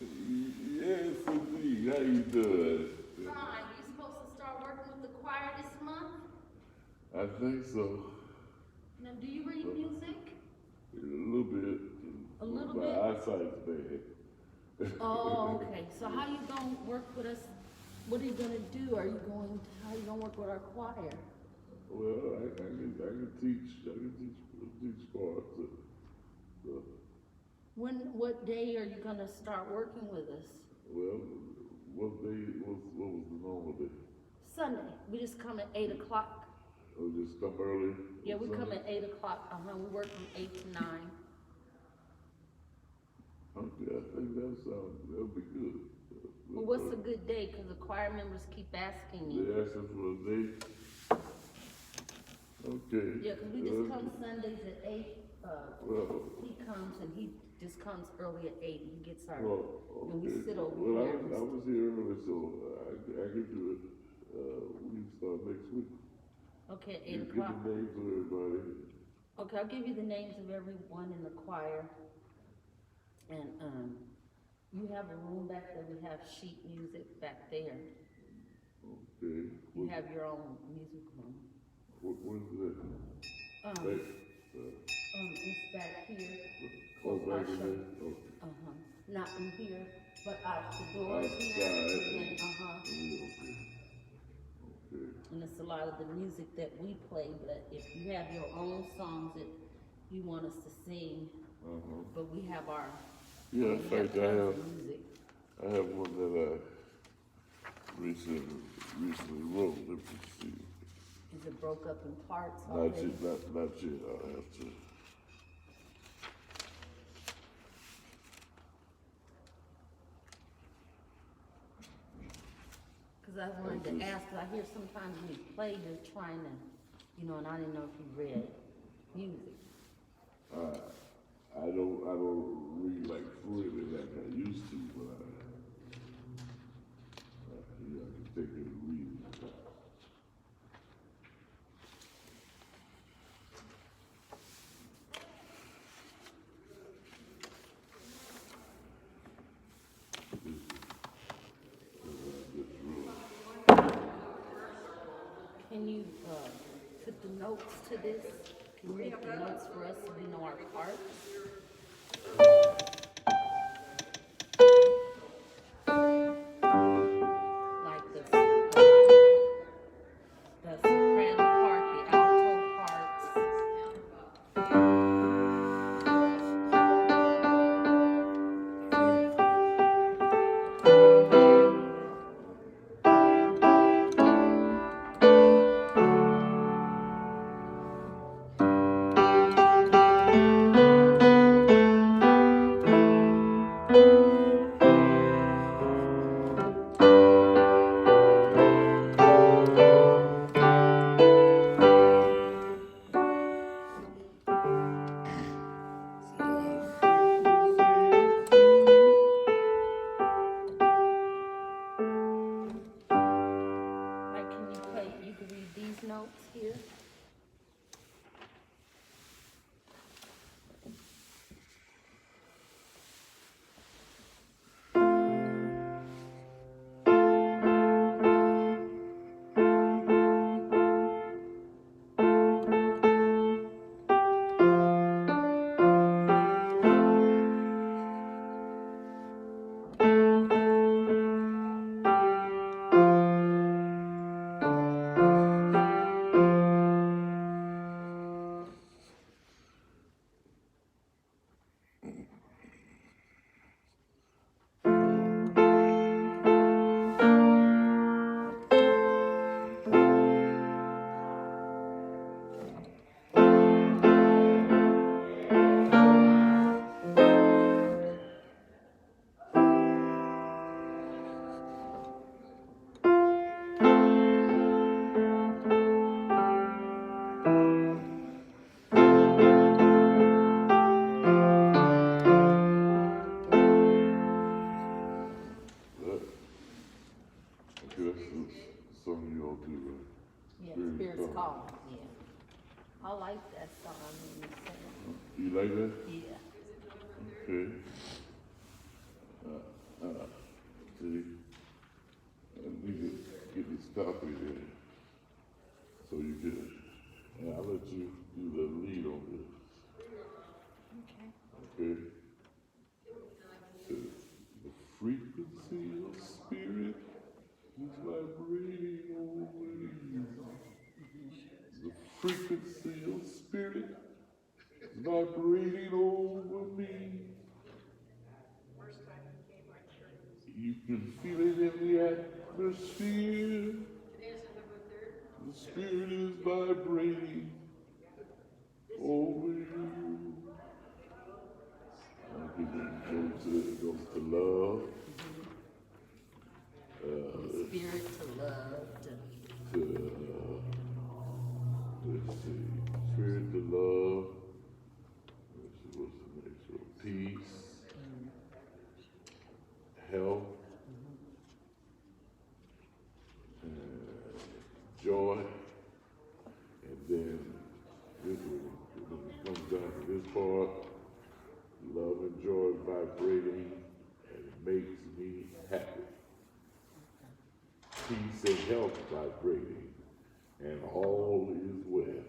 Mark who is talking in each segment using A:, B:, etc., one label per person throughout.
A: Yes, indeed. How you doing?
B: Fine. You supposed to start working with the choir this month?
A: I think so.
B: Now, do you read music?
A: A little bit.
B: A little
A: My
B: bit?
A: eyesight's bad.
B: Oh, okay. So how you gonna work with us? What are you gonna do? How you gonna work with our choir?
A: Well, I can teach parts.
B: What day are you gonna start working with us?
A: Well, what was the normal day?
B: Sunday. We just come at 8 o'clock.
A: Oh, just come early?
B: Yeah, we come
A: Sunday?
B: at 8 o'clock. We work from 8 to 9.
A: Okay, I think that'll be good.
B: Well, what's a good day? Cause the choir members keep asking me.
A: They asking for a date? Okay.
B: Yeah, cause we just come Sundays at 8.
A: Well,
B: He comes and he just comes early at 8 and he gets our,
A: well,
B: and we
A: okay.
B: sit over
A: Well,
B: here.
A: I was here early, so I can do it. We can start next week.
B: Okay, at
A: You
B: 8
A: get
B: o'clock.
A: the names of everybody.
B: Okay, I'll give you the names of everyone in the choir. And, you have a room back there, we have sheet music back there.
A: Okay.
B: You have your own music room.
A: When's that?
B: It's back here.
A: Oh, back in
B: I'll show
A: there?
B: you.
A: Okay.
B: Not in here, but out the doors here.
A: Outside.
B: And
A: Okay. Okay.
B: and it's a lot of the music that we play, but if you have your own songs that you want us to sing, but we have our,
A: Yeah, in
B: we have
A: fact,
B: tons of music.
A: I have one that I recently wrote. Let me see.
B: Is it broke up in parts
A: Not
B: already?
A: yet, not yet. I'll have to.
B: Cause I wanted to ask, cause I hear sometimes when you play, you're trying to, and I didn't know if you read music.
A: I don't read like freely like I used to, but I can take it and read it.
B: Can you, put the notes to this? Can you make the notes for us so we know our parts? Like the soprano part, the alto parts.
A: that's the song you all do, right?
B: Yeah,
A: Spirit's
B: Spirit's
A: Calling.
B: Calling, yeah. I like that song when you sing
A: You like that?
B: it. Yeah.
A: Okay. See, I need to get this copy there, so you can, and I'll let you do the lead on this. Okay. The frequency of spirit is vibrating over you. The frequency of spirit is vibrating over me. You can feel it in the atmosphere. The spirit is vibrating over you. Okay, then goes to love.
B: Spirit to love,
A: To let's see, spirit to love. Let's see, what's the next one? Peace, health, joy, and then this one, when it comes down to this part, love and joy vibrating, and it makes me happy. Peace and health vibrating, and all is well.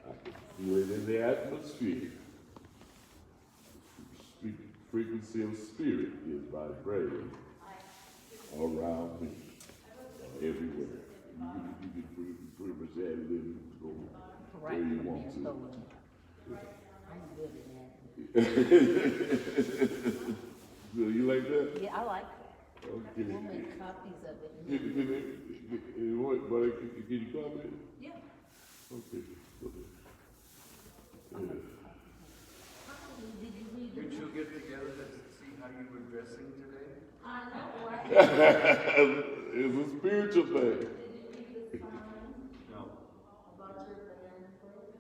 A: I can feel it in the atmosphere. Frequency of spirit is vibrating around me, everywhere. You can pretty much add it in and go where you want to.
B: I'm good at that.
A: So you like that?
B: Yeah, I like that.
A: Okay.
B: We'll make copies of it.
A: Can you copy it?
B: Yeah.
A: Okay. Yeah.
B: Did you read
C: You
B: it?
C: two get together to see how you were dressing today?
B: I know, right?
A: It's a spiritual thing.
C: No.
B: About your banana plate?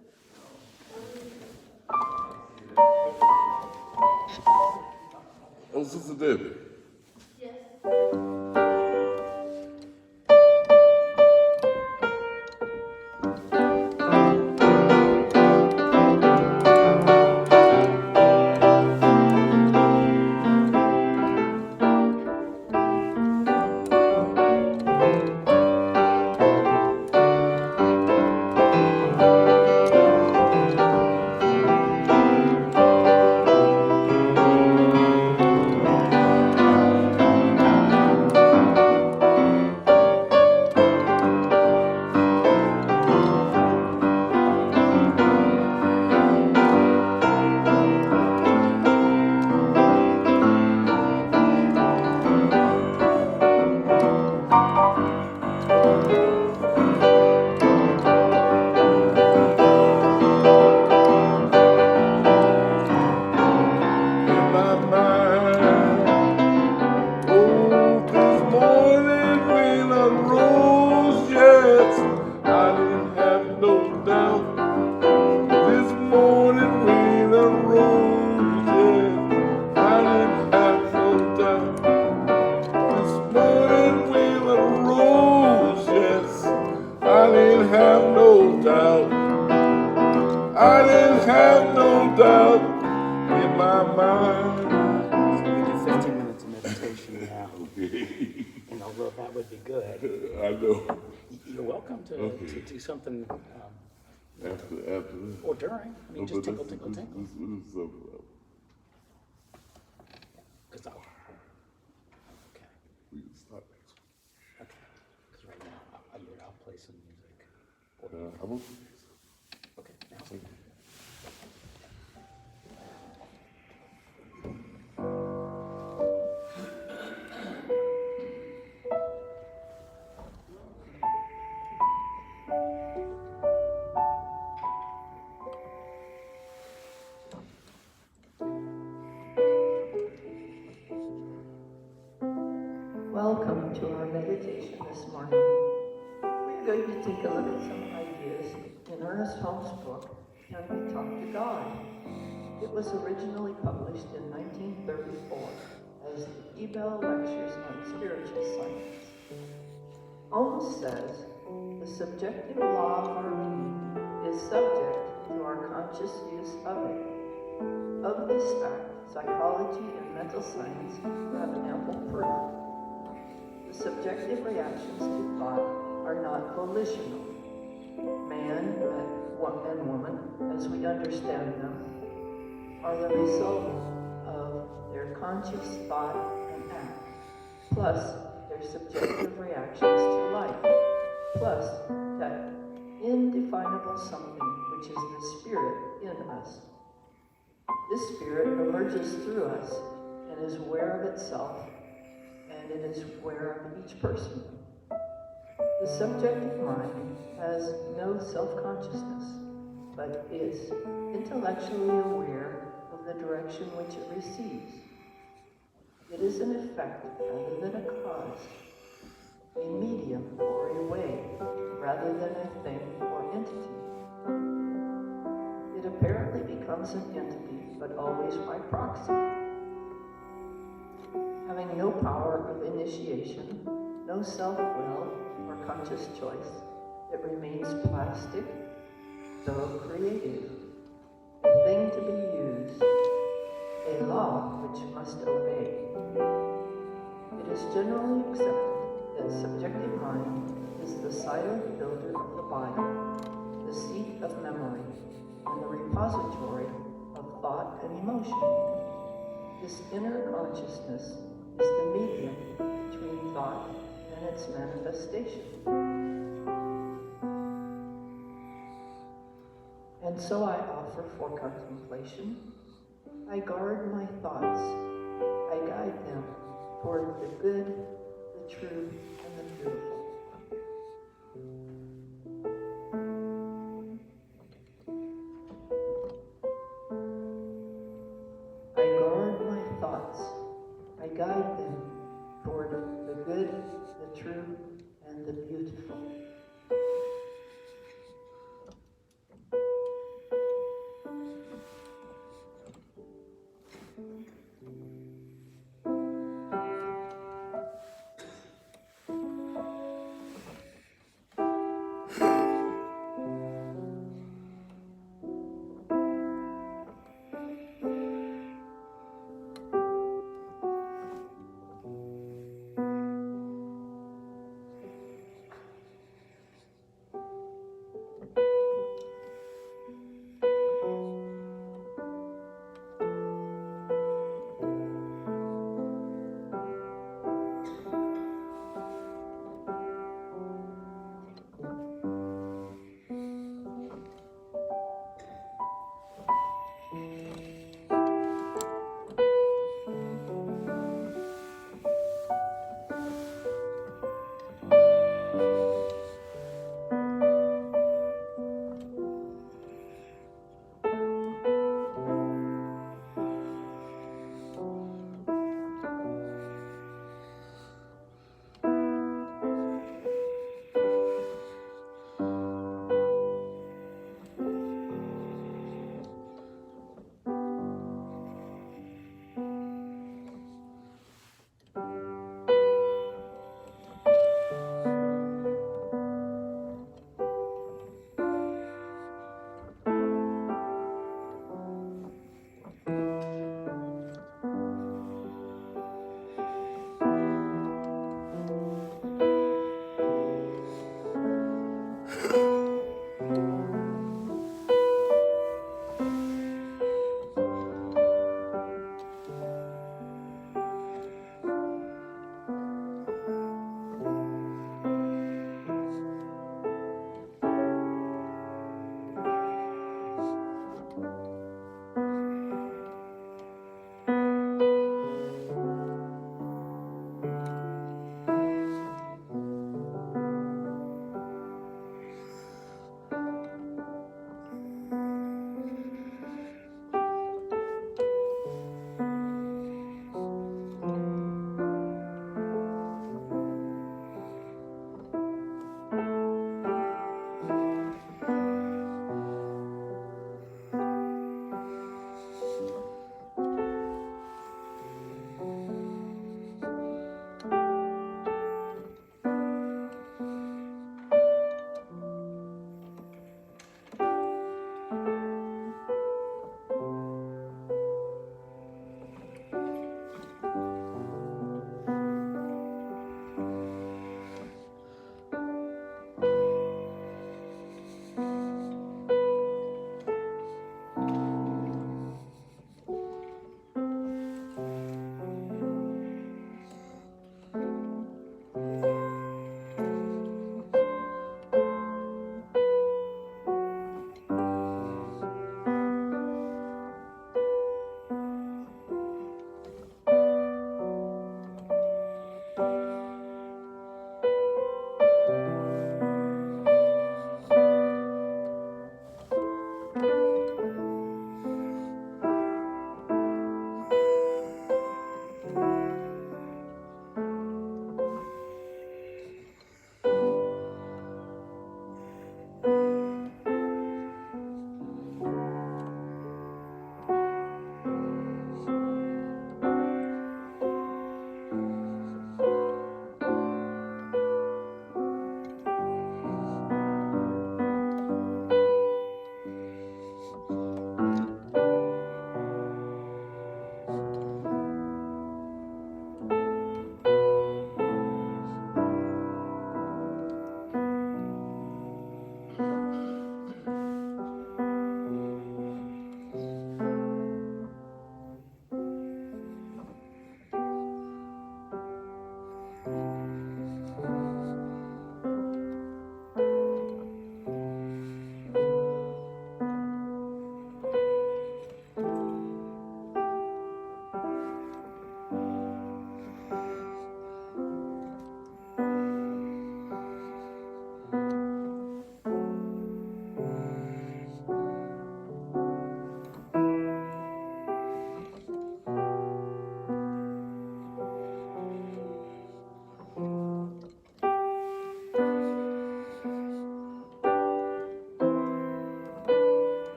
A: Oh, Sister Debbie.
B: Yes.
D: Do something
A: After
D: or during. I mean, just tinkle, tinkle, tinkle.
A: This is
D: Because I'll. Okay.
A: we can start next week.
D: Okay. Because right now, I'll play some music.
A: I'm okay.
D: Okay. Now.
E: Welcome to our meditation this morning. We're going to take a look at some ideas in Ernest Holmes' book, Can We Talk to God? It was originally published in 1934 as the Ebell Lectures on Spiritual Science. says, the subjective law of our being is subject to our conscious use of it. Of this fact, psychology and mental science have ample proof. The subjective reactions to thought are not volitional. Man and woman, as we understand them, are the result of their conscious thought and act, plus their subjective reactions to life, plus that indefinable something which is the spirit in us. This spirit emerges through us and is aware of itself, and it is aware of each person. The subjective mind has no self-consciousness, but is intellectually aware of the direction which it receives. It is an effect rather than a cause, a medium or a way rather than a thing or entity. It apparently becomes an entity, but always by proxy. Having no power of initiation, no self-will or conscious choice, it remains plastic, though creative, a thing to be used, a law which must obey. It is generally accepted that subjective mind is the silent builder of the body, the seat of memory, and the repository of thought and emotion. This inner consciousness is the medium between thought and its manifestation. And so I offer for contemplation. I guard my thoughts. I guide them toward the good, the true, and the beautiful. I guard my thoughts. I guide them toward the good, the true, and the beautiful.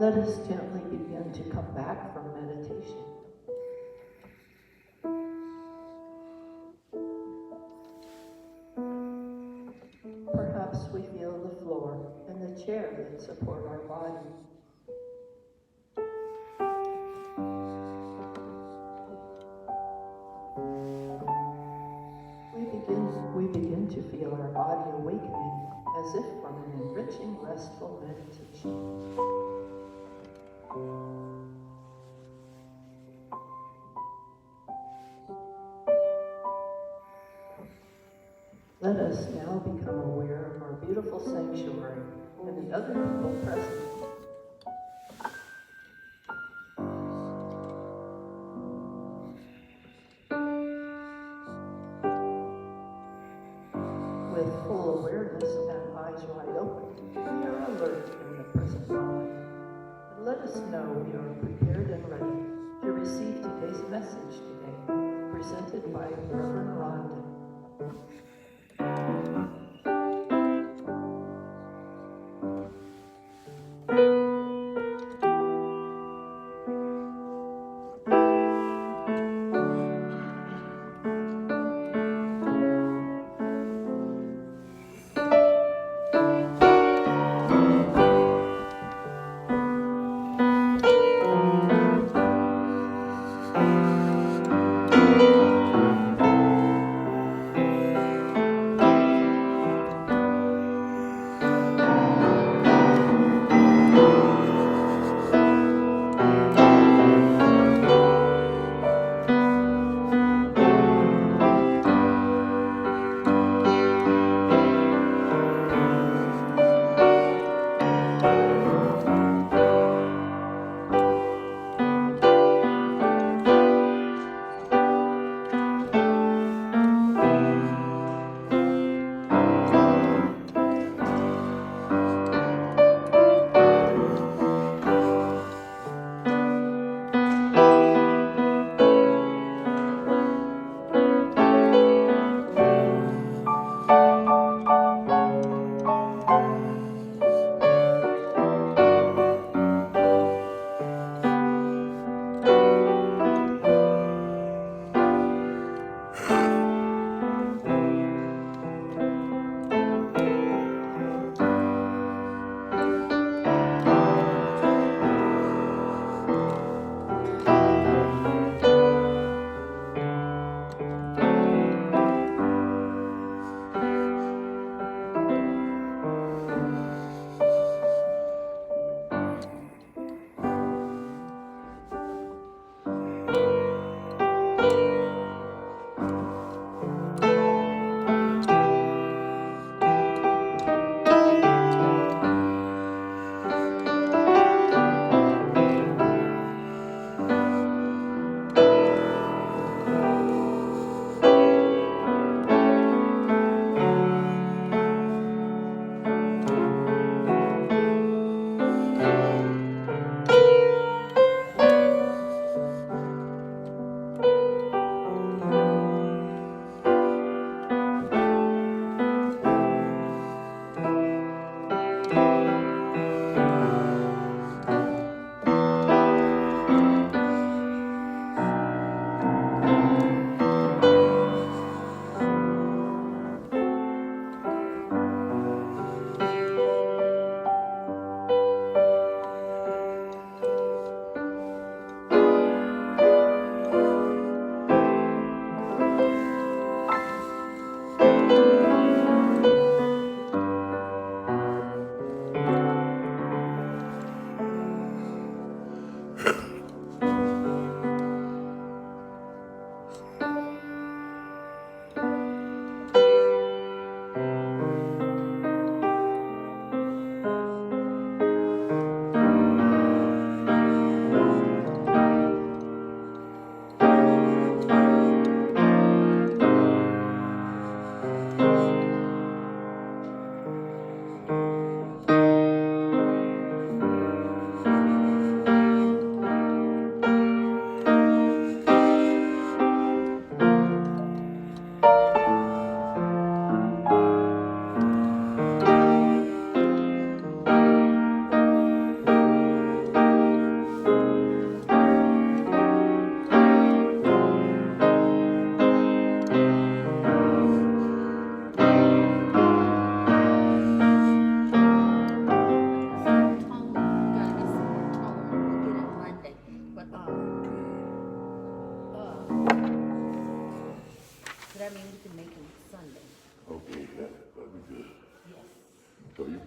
E: Let us gently begin to come back from meditation. Perhaps we feel the floor and the chair that support our body. We begin to feel our body awakening as if from an enriching, restful meditation. Let us now become aware of our beautiful sanctuary and the other people present. With full awareness and eyes wide open, we are alert in the present moment. And let us know we are prepared and ready to receive today's message today, presented by Reverend Rhonda.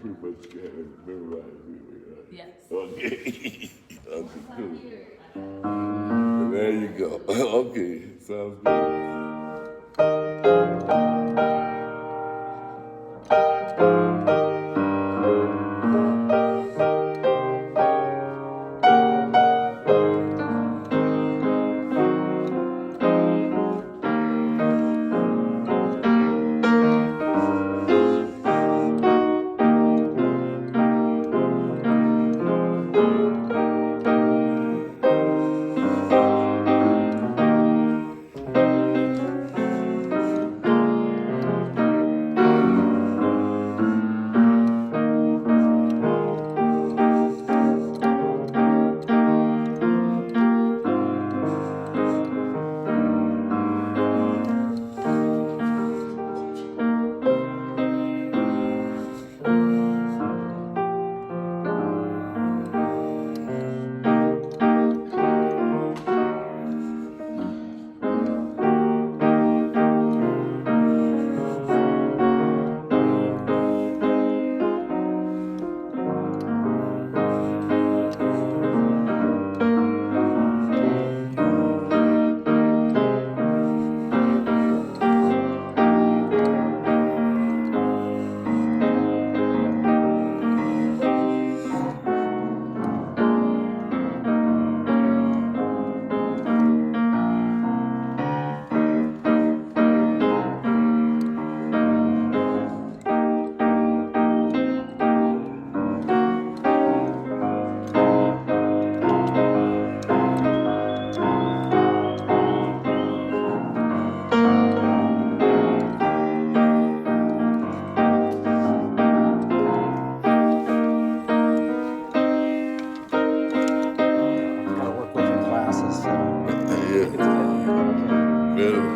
A: pretty much got it memorized anyway, right?
B: Yes.
A: Okay. Okay, cool. There you go. Okay, sounds good.
D: Gotta work with your classes, so.
A: Yeah. Better.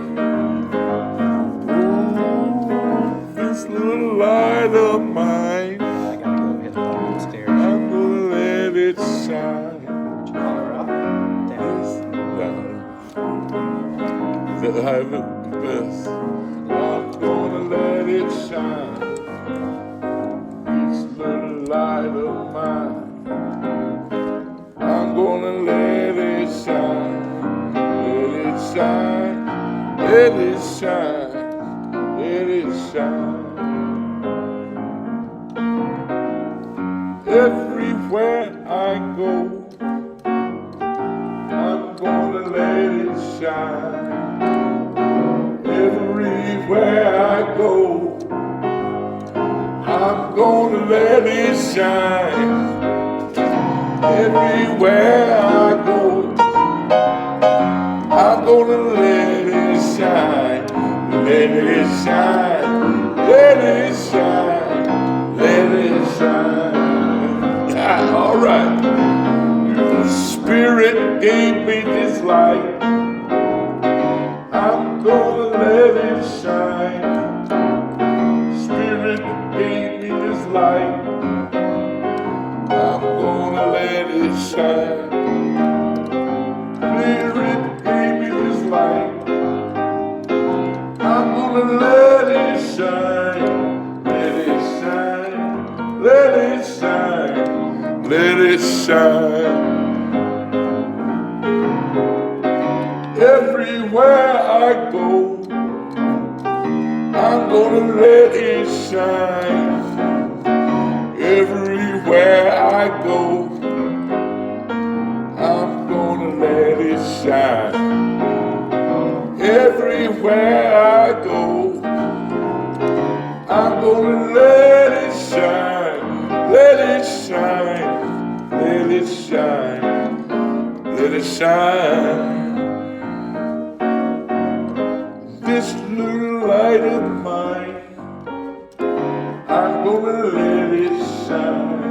A: Ooh, this little light of mine,
D: I gotta go hit the bottom of the stairs.
A: I'm gonna let it shine.
D: Did you call her up? Down.
A: Is that how it looks best? I'm gonna let it shine. This little light of mine, I'm gonna let it shine. Let it shine. Let it shine. Let it shine. Everywhere I go, I'm gonna let it shine. Everywhere I go, I'm gonna let it shine. Everywhere I go, I'm gonna let it shine. Let it shine. Let it shine. Let it shine. Yeah, all right. The Spirit gave me this light. I'm gonna let it shine. Spirit gave me this light. I'm gonna let it shine. Spirit gave me this light. I'm gonna let it shine. Let it shine. Let it shine. Let it shine. Everywhere I go, I'm gonna let it shine. Everywhere I go, I'm gonna let it shine. Everywhere I go, I'm gonna let it shine. Let it shine. Let it shine. Let it shine. This little light of mine, I'm gonna let it shine.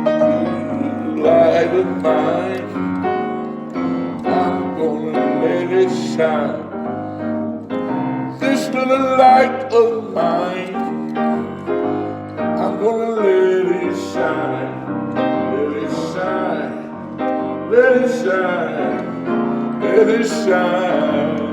A: Little light of mine, I'm gonna let it shine. This little light of mine, I'm gonna let it shine. Let it shine. Let it shine. Let it shine.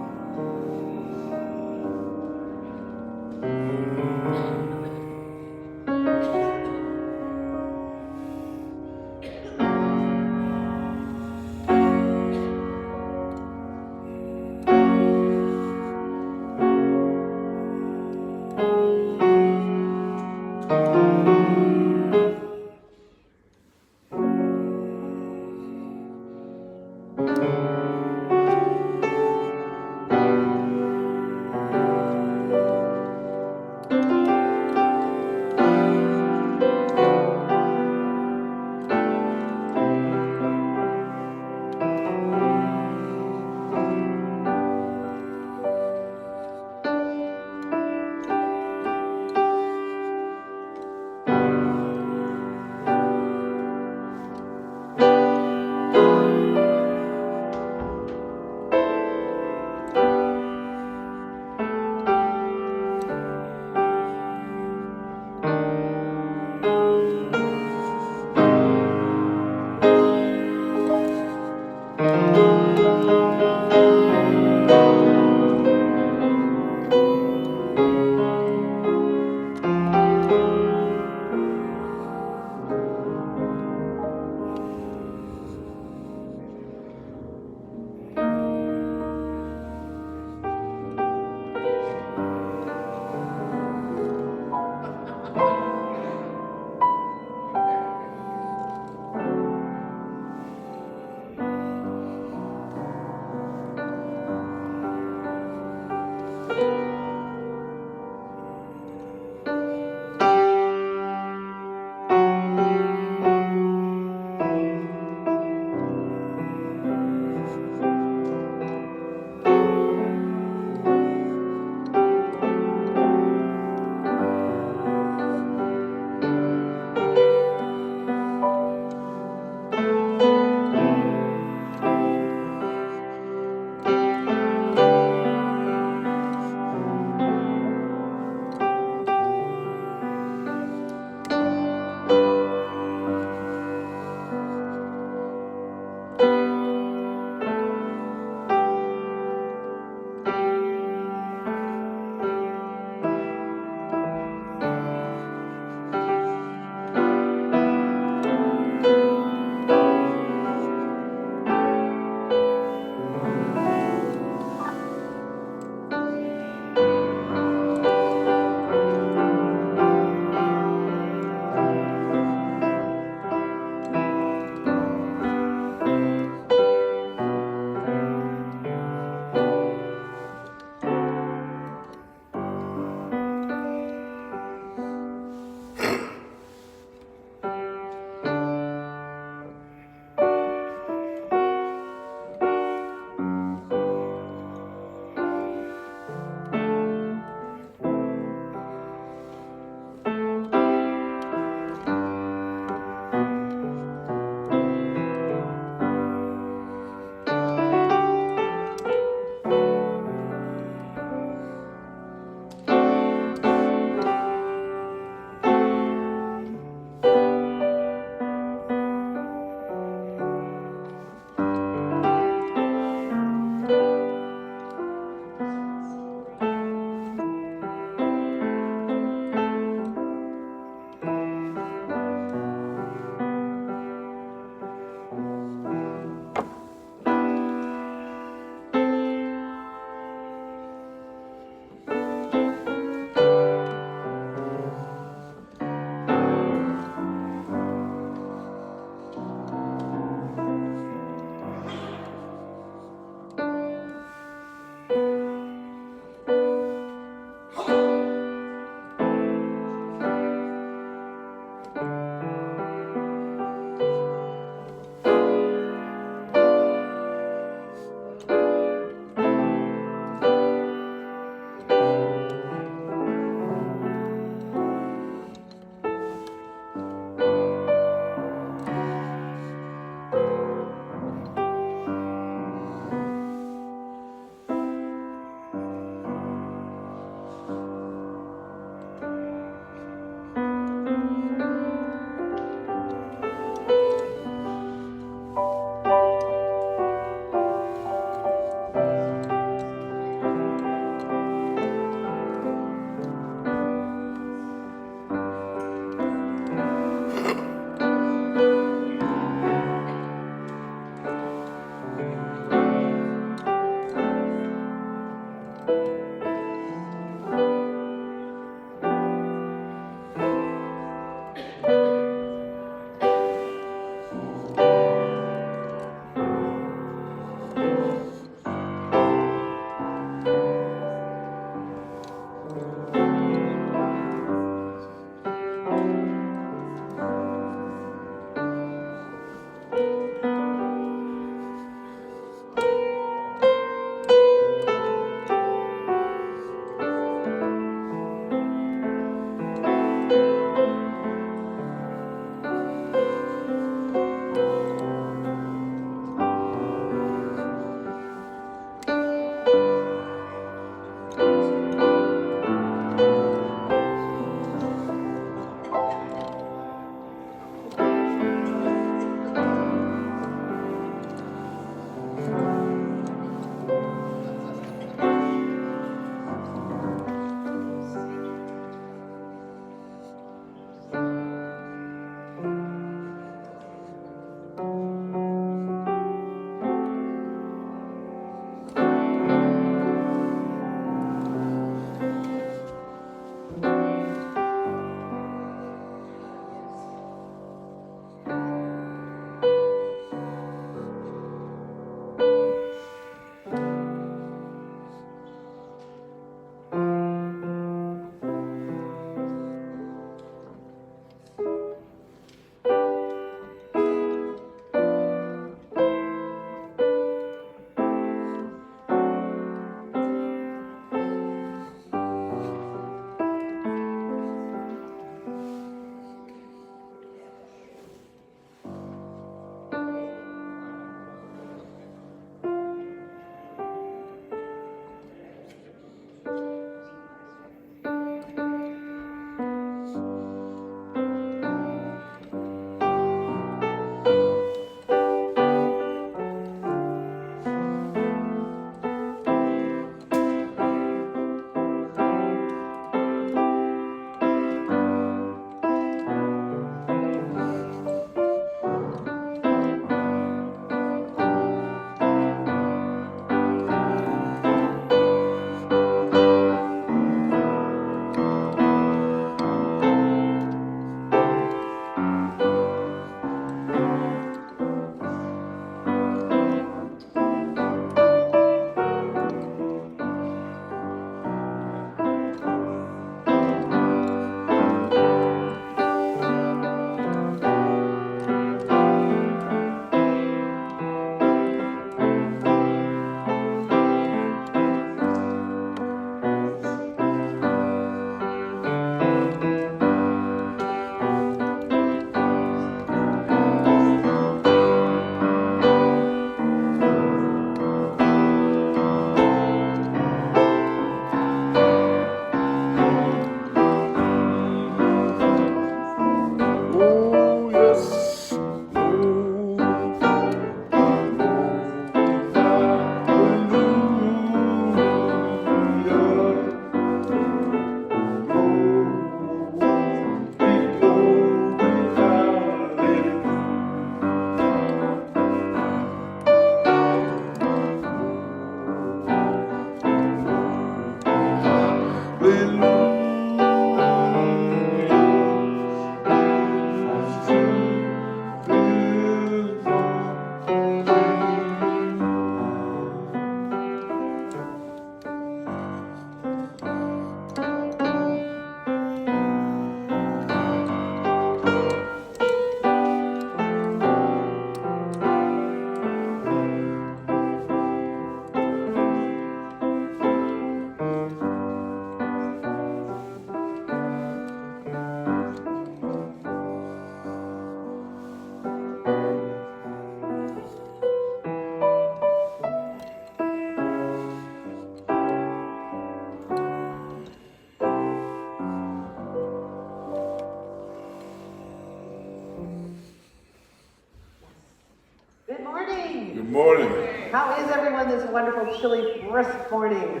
F: everyone this wonderful, chilly, brisk morning?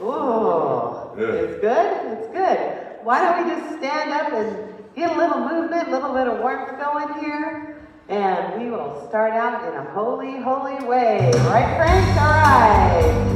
F: Ooh,
A: Yeah.
F: it's good? It's good. Why don't we just stand up and get a little movement, a little bit of warmth going here? And we will start out in a holy, holy way. Right, Frank? All right.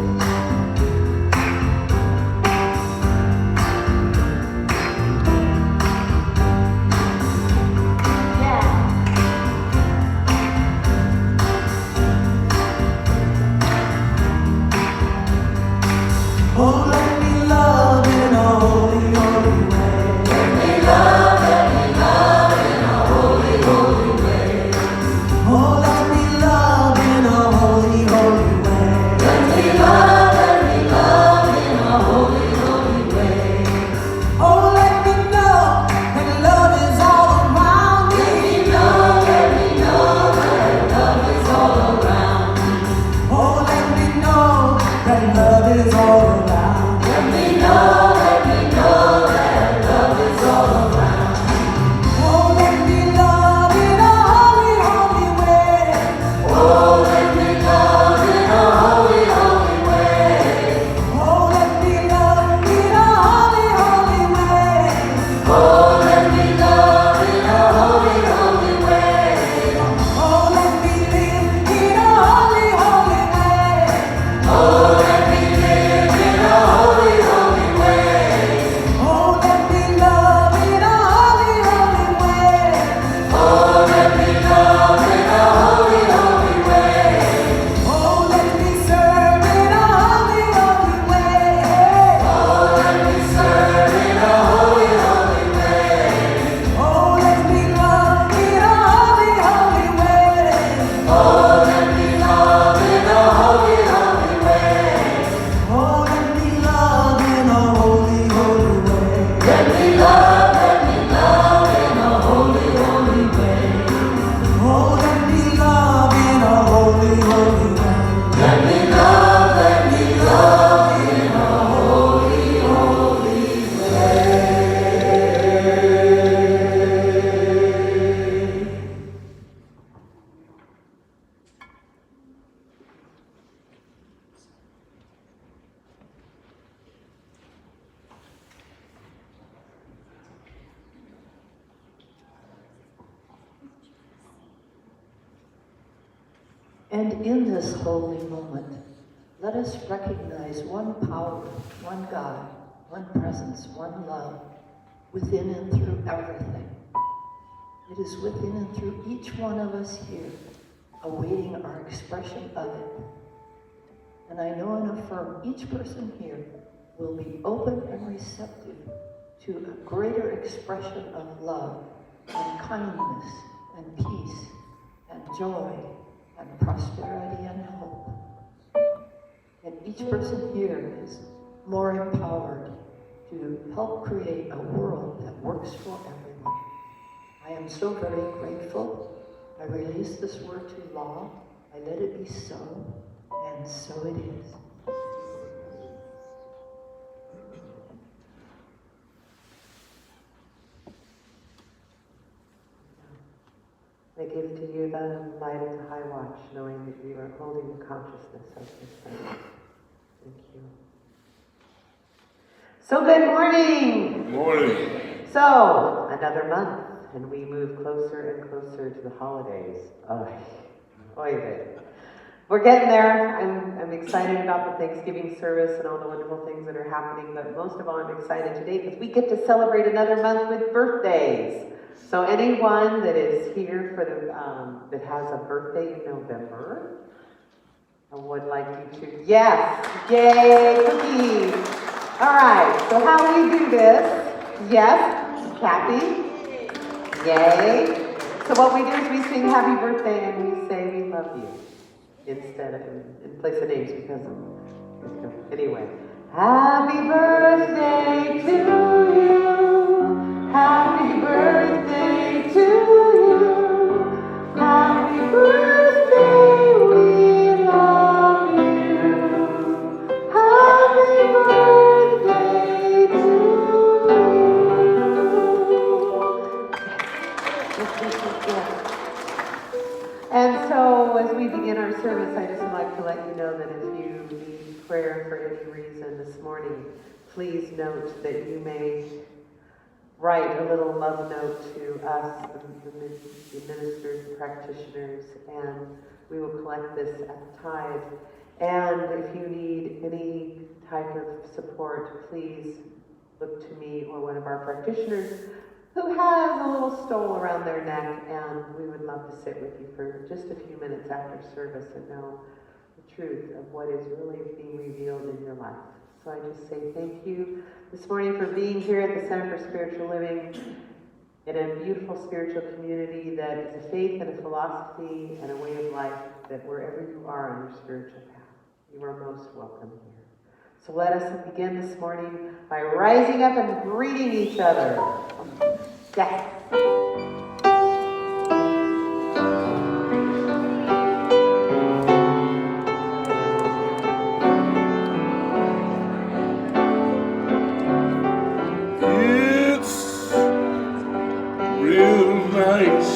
G: Oh, let me love in a holy, holy way. Let me love in a holy, holy way. Oh, let me love in a holy, holy way. Let me love in a holy, holy way. Oh, let me know that love is all around me. Let me know that love is all around me. Oh, let me know that love is all around. Let me know that love is all around. Oh, let me love in a holy, holy way. Oh, let me love in a holy, holy way. Oh, let me love in a holy, holy way. Oh, let me love in a holy, holy way. Oh, let me live in a holy, holy way. Oh, let me live in a holy, holy way. Oh, let me love in a holy, holy way. Oh, let me love in a holy, holy way. Oh, let me serve in a holy, holy way. Oh, let me serve in a holy, holy way. Oh, let me love in a holy, holy way. Oh, let me love in a holy, holy way. Oh, let me love in a holy, holy way. Let me love in a holy, holy way. Oh, let me love in a holy, holy way. Let me love in a holy, holy way.
E: And in this holy moment, let us recognize one power, one God, one presence, one love, within and through everything. It is within and through each one of us here, awaiting our expression of it. And I know and affirm each person here will be open and receptive to a greater expression of love and kindness and peace and joy and prosperity and hope. And each person here is more empowered to help create a world that works for everyone. I am so very grateful. I release this word to law. I let it be so, and so it is.
F: I give to you the light of the high watch, knowing that you are holding the consciousness of this presence. Thank you. So good morning!
A: Good morning.
F: So, another month, and we move closer and closer to the holidays. We're getting there. I'm excited about the Thanksgiving service and all the wonderful things that are happening, but most of all, I'm excited today because we get to celebrate another month with birthdays. So anyone that is here for the that has a birthday in November, I would like you to, yes, yay, cookies. All right, so how we do this, yes, Kathy, yay. So what we do is we sing happy birthday and we say we love you instead of, in place of names because of, anyway. Happy birthday to you, happy birthday to you, happy birthday, we love you, happy birthday to you. And so as we begin our service, I just would like to let you know that if you need prayer for any reason this morning, please note that you may write a little love note to us, the ministers and practitioners, and we will collect this at the tithe. And if you need any type of support, please look to me or one of our practitioners who has a little stole around their neck, and we would love to sit with you for just a few minutes after service and know the truth of what is really being revealed in your life. So I just say thank you this morning for being here at the Center for Spiritual Living in a beautiful spiritual community that is a faith and a philosophy and a way of life that wherever you are on your spiritual path, you are most welcome here. So let us begin this morning by rising up and greeting each other. Yes.
A: It's real nice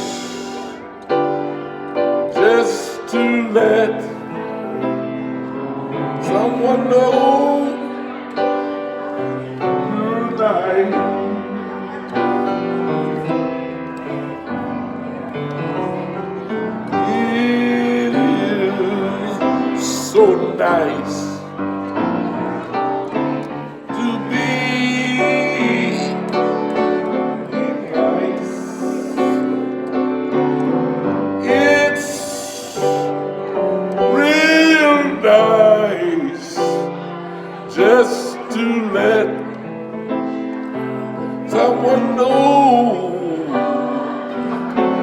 A: just to let someone know you're nice. It is so nice to be nice. It's real nice just to let someone know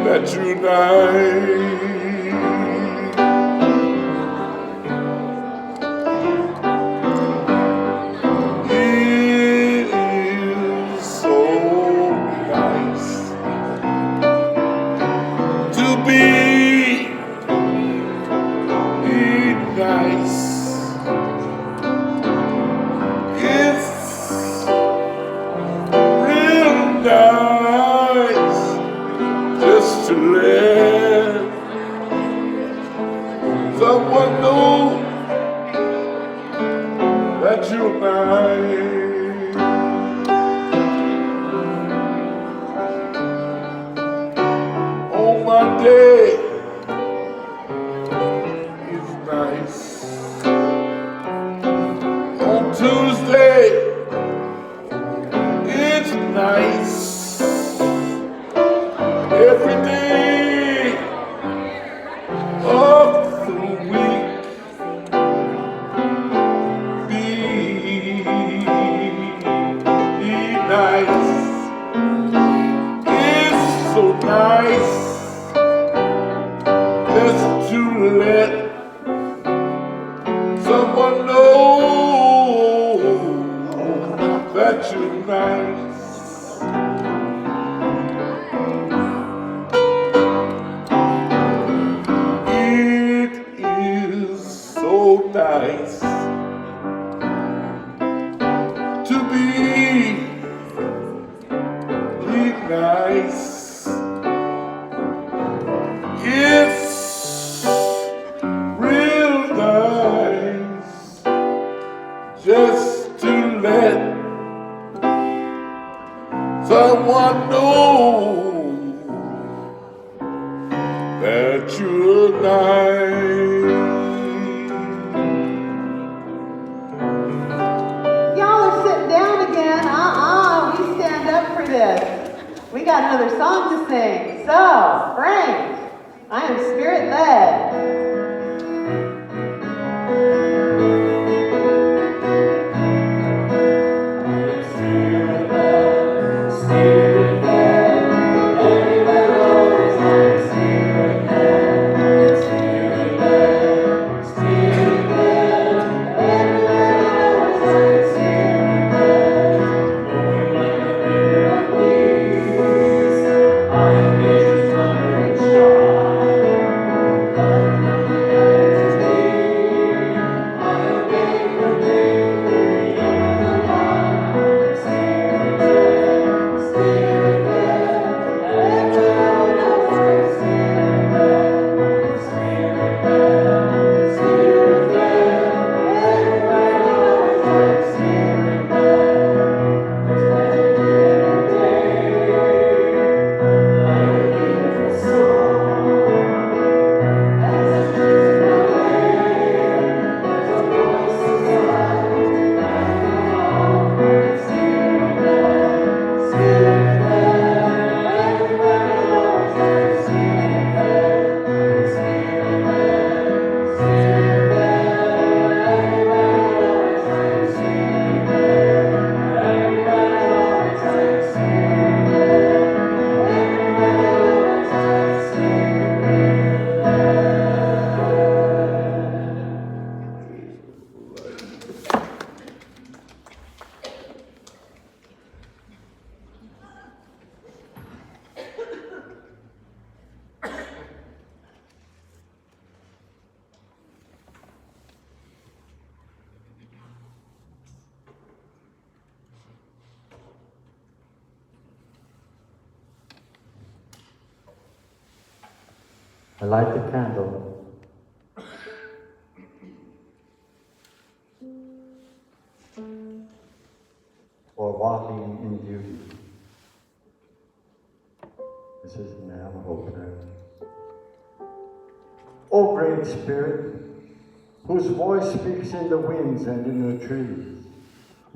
A: that you're nice. It is so nice to be nice. It's real nice just to let someone know that you're nice. On my day is nice. On Tuesday it's nice. Every day of the week be nice. It's so nice just to let someone know that you're nice. It is so nice to be nice. It's real nice just to let someone know that you're nice.
F: Y'all are sitting down again. We stand up for this. We got another song to sing. So, Frank, I am spirit led.
H: I light the candle. For walking in beauty. This is the Navajo prayer. O Great Spirit, whose voice speaks in the winds and in the trees,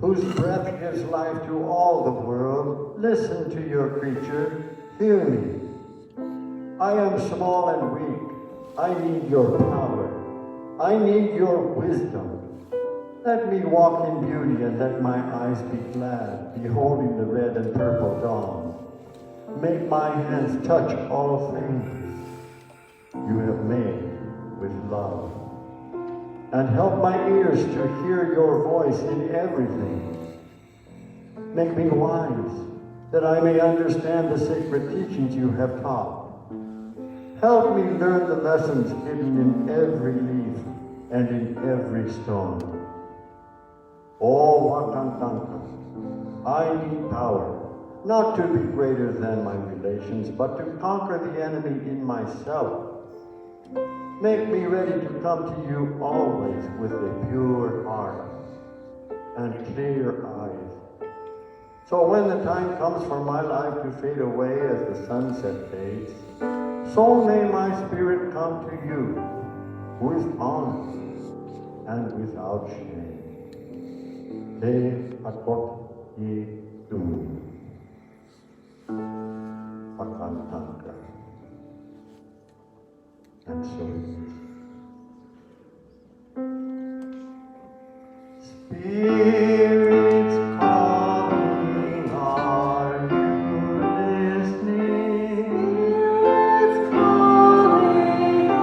H: whose breath gives life to all the world, listen to your creature, hear me. I am small and weak. I need your power. I need your wisdom. Let me walk in beauty and let my eyes be glad, beholding the red and purple dawn. Make my hands touch all things you have made with love. And help my ears to hear your voice in everything. Make me wise, that I may understand the sacred teachings you have taught. Help me learn the lessons hidden in every leaf and in every stone. Oh, Wakantanka, I need power, not to be greater than my relations, but to conquer the enemy in myself. Make me ready to come to you always with a pure heart and clear eyes. So when the time comes for my life to fade away as the sunset fades, so may my spirit come to you, who is honest and without shame. Te akot I tu. Wakantanka. And so it is. Spirits calling, are you listening? Spirits calling, I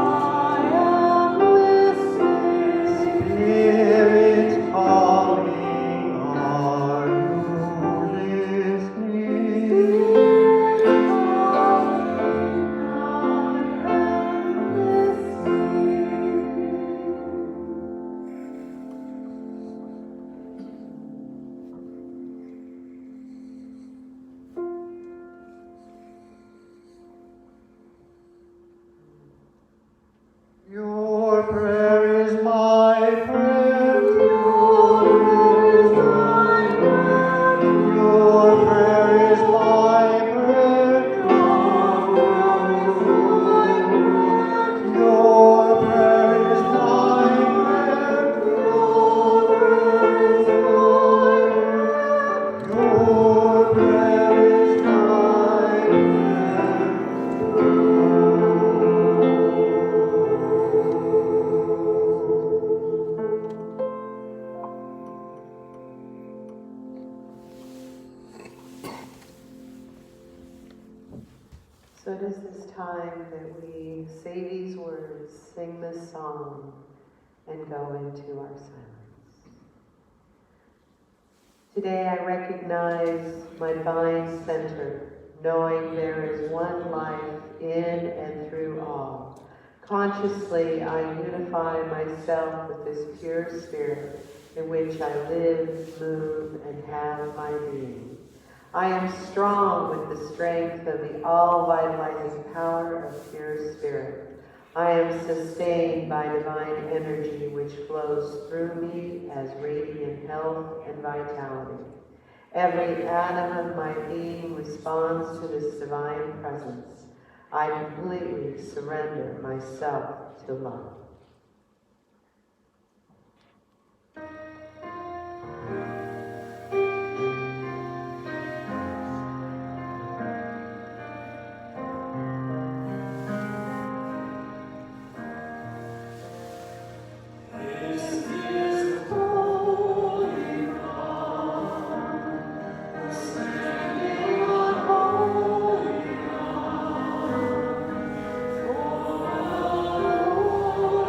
H: am listening. Spirits calling, are you listening? Your prayer is my prayer. Your prayer is my prayer. Your prayer is my prayer. Your prayer is my prayer. Your prayer is my prayer.
F: So it is this time that we say these words, sing this song, and go into our silence. Today I recognize my divine center, knowing there is one life in and through all. Consciously, I unify myself with this pure spirit in which I live, move, and have my being. I am strong with the strength of the all-vitalizing power of pure spirit. I am sustained by divine energy which flows through me as radiant health and vitality. Every atom of my being responds to this divine presence. I completely surrender myself to love.
G: Oh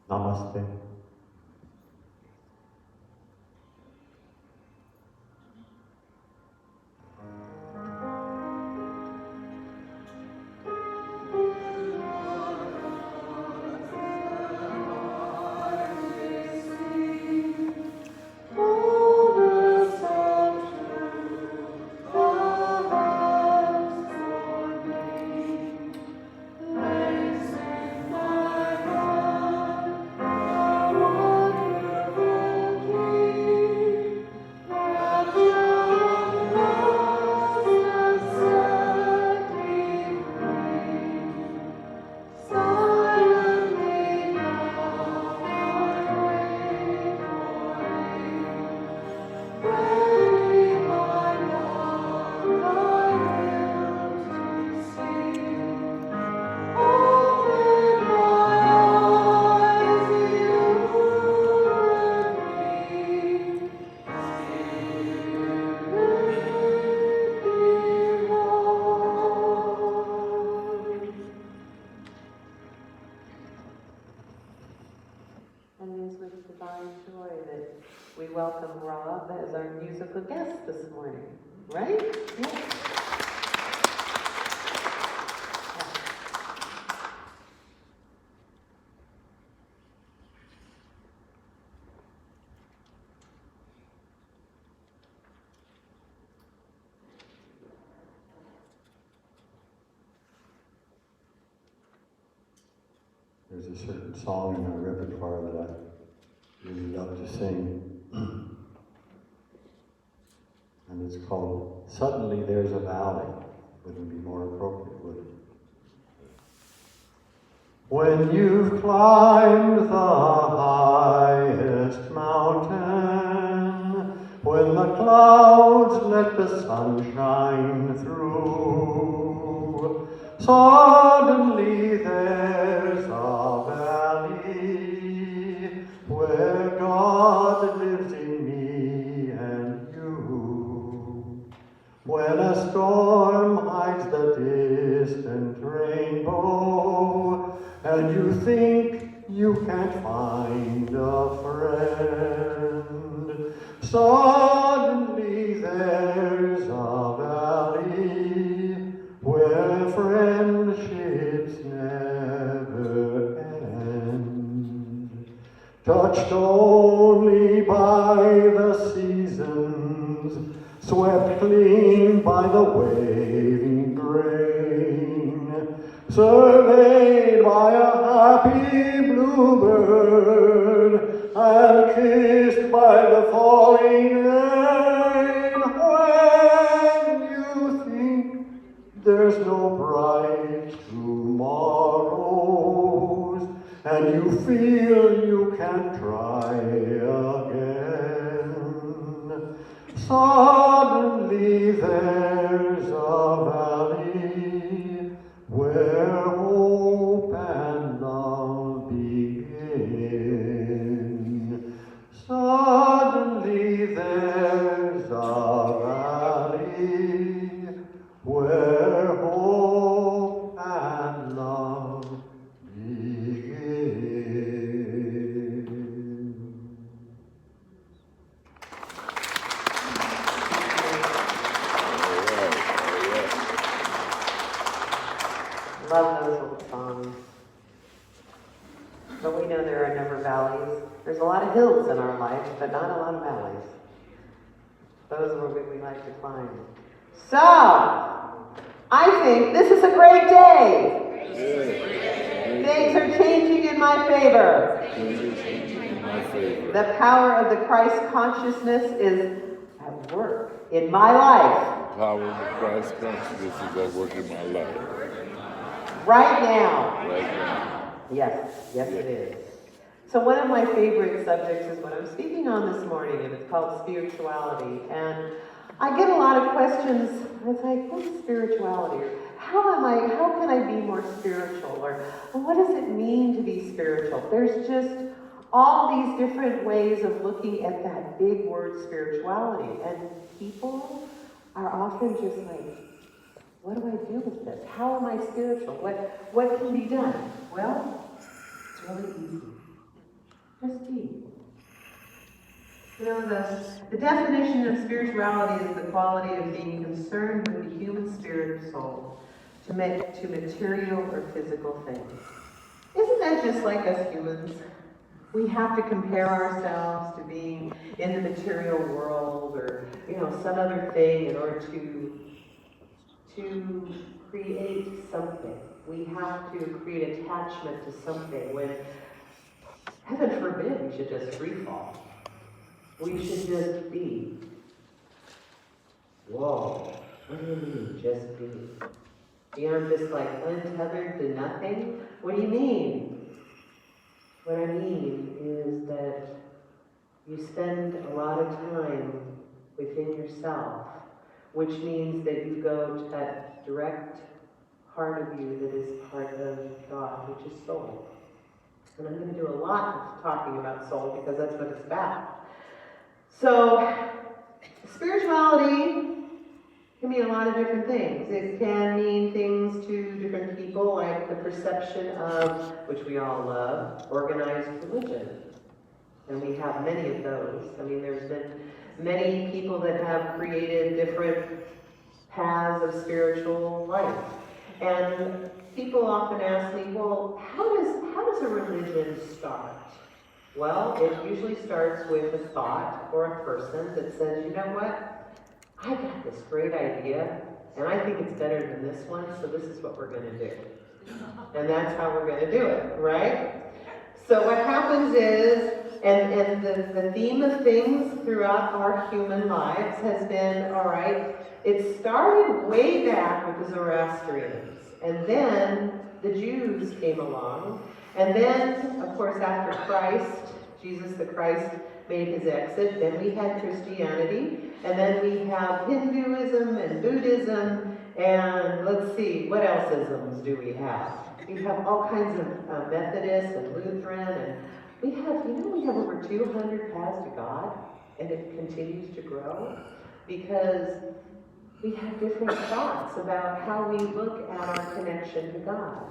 H: Namaste.
F: And it is with divine joy that we welcome Rob as our musical guest this morning, right? Yes.
H: There's a certain song in our repertoire that I really love to sing. And it's called Suddenly There's a Valley. Wouldn't be more appropriate, would it? When you've climbed the highest mountain, when the clouds let the sun shine through, suddenly there's a valley where God lives in me and you. When a storm hides the distant rainbow, and you think you can't find a friend, suddenly there's a valley where friendships never end. Touched only by the seasons, swept clean by the waving grain, surveyed by a happy bluebird, and kissed by the falling rain. When you think there's no bright tomorrows, and you feel you can't try again, suddenly there's a valley where hope and love begin. Suddenly there's a valley where hope and love begin.
F: Love those old songs. But we know there are never valleys. There's a lot of hills in our life, but not a lot of valleys. Those are what we like to climb. So, I think this is a great day. Things are changing in my favor. The power of the Christ consciousness is at work in my life.
A: Power of Christ consciousness is at work in my life.
F: Right now.
A: Right now.
F: Yes, yes it is. So one of my favorite subjects is what I'm speaking on this morning, and it's called spirituality. And I get a lot of questions. It's like, what is spirituality? Or how can I be more spiritual? Or what does it mean to be spiritual? There's just all these different ways of looking at that big word spirituality. And people are often just like, what do I do with this? How am I spiritual? What can be done? Well, it's really easy. Christine. You know, the definition of spirituality is the quality of being concerned with the human spirit or soul to material or physical things. Isn't that just like us humans? We have to compare ourselves to being in the material world or, you know, some other thing in order to create something. We have to create attachment to something when, heaven forbid, we should just free fall. We should just be. Whoa, what do you mean, just be? You know, just like untethered to nothing? What do you mean? What I mean is that you spend a lot of time within yourself, which means that you go to that direct part of you that is part of God, which is soul. And I'm going to do a lot of talking about soul because that's what it's about. So, spirituality can mean a lot of different things. It can mean things to different people, like the perception of, which we all love, organized religion. And we have many of those. I mean, there's been many people that have created different paths of spiritual life. And people often ask me, well, how does a religion start? Well, it usually starts with a thought or a person that says, you know what? I got this great idea, and I think it's better than this one, so this is what we're going to do. And that's how we're going to do it, right? So what happens is, and the theme of things throughout our human lives has been, all right, it started way back with the Zoroastrians, and then the Jews came along, and then, of course, after Christ, Jesus the Christ made his exit, then we had Christianity, and then we have Hinduism and Buddhism, and let's see, what else isms do we have? We have all kinds of Methodist and Lutheran, and we have over 200 paths to God, and it continues to grow, because we have different thoughts about how we look at our connection to God.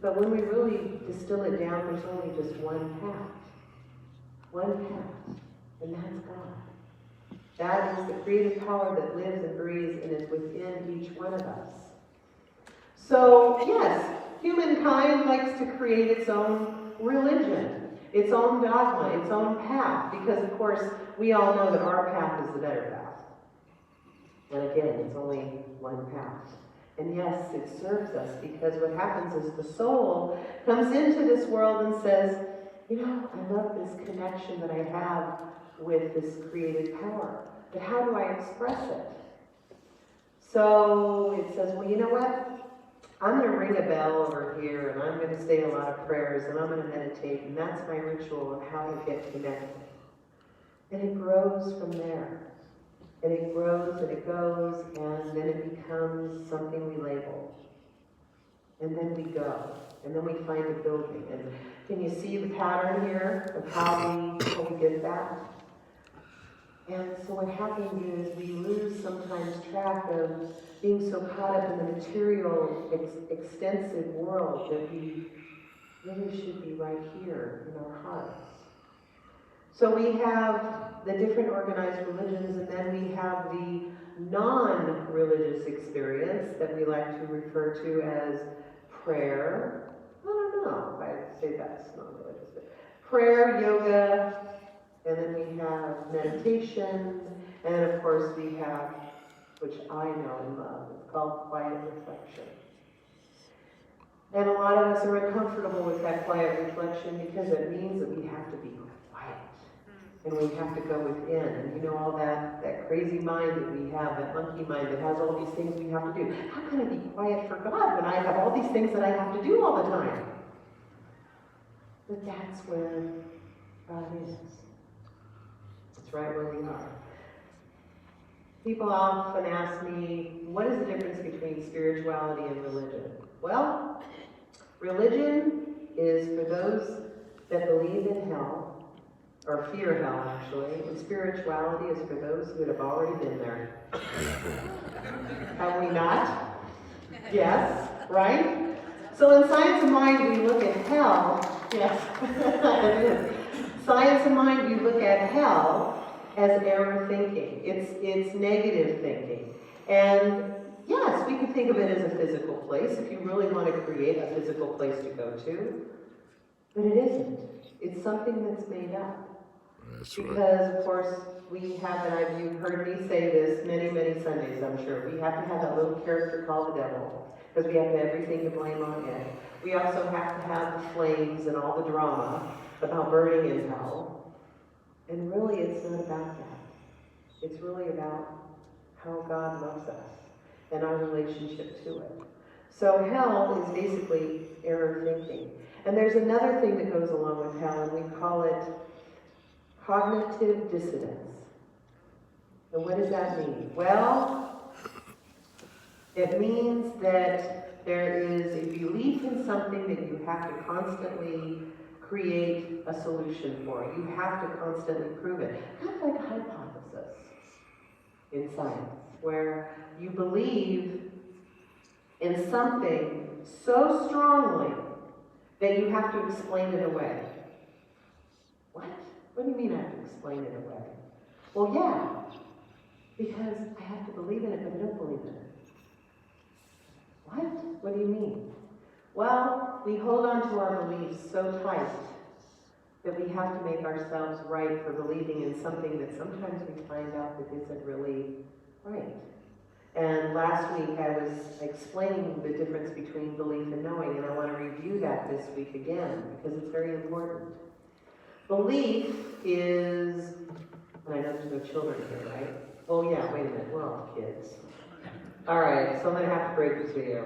F: But when we really distill it down, there's only just one path. One path, and that's God. That is the creative power that lives and breathes and is within each one of us. So, yes, humankind likes to create its own religion, its own dogma, its own path, because, of course, we all know that our path is the better path. And again, it's only one path. And yes, it serves us, because what happens is the soul comes into this world and says, you know, I love this connection that I have with this creative power, but how do I express it? So it says, well, you know what? I'm going to ring a bell over here, and I'm going to say a lot of prayers, and I'm going to meditate, and that's my ritual of how to get connected. And it grows from there. And it grows, and it goes, and then it becomes something we label. And then we go, and then we find a building. And can you see the pattern here of how we get that? And so what happens is we lose sometimes track of being so caught up in the material, extensive world that we really should be right here in our hearts. So we have the different organized religions, and then we have the non-religious experience that we like to refer to as prayer. I don't know if I'd say that's non-religious. Prayer, yoga, and then we have meditation, and then of course we have, which I know and love, it's called quiet reflection. And a lot of us are uncomfortable with that quiet reflection because it means that we have to be quiet. And we have to go within. And you know, all that crazy mind that we have, that monkey mind that has all these things we have to do. How can I be quiet for God when I have all these things that I have to do all the time? But that's where God is. It's right where we are. People often ask me, what is the difference between spirituality and religion? Well, religion is for those that believe in hell, or fear hell, actually, and spirituality is for those who have already been there. Have we not? Yes, right? So in Science of Mind, we look at hell. Yes, it is. Science of mind, you look at hell as error thinking. It's negative thinking. And yes, we can think of it as a physical place if you really want to create a physical place to go to. But it isn't. It's something that's made up.
A: That's right.
F: Because, of course, we have, and you've heard me say this many, many Sundays, I'm sure, we have to have that little character called the devil, because we have everything to blame on him. We also have to have the flames and all the drama about burning in hell. And really, it's not about that. It's really about how God loves us and our relationship to it. So hell is basically error thinking. And there's another thing that goes along with hell, and we call it cognitive dissonance. And what does that mean? Well, it means that there is a belief in something that you have to constantly create a solution for. You have to constantly prove it. Kind of like a hypothesis in science, where you believe in something so strongly that you have to explain it away. What? What do you mean I have to explain it away? Well, yeah, because I have to believe in it, but I don't believe in it. What? What do you mean? Well, we hold on to our beliefs so tight that we have to make ourselves right for believing in something that sometimes we find out that isn't really right. And last week I was explaining the difference between belief and knowing, and I want to review that this week again because it's very important. Belief is, and I know there's no children here, right? Oh yeah, wait a minute, we're all kids. All right, so I'm going to have to break it to you.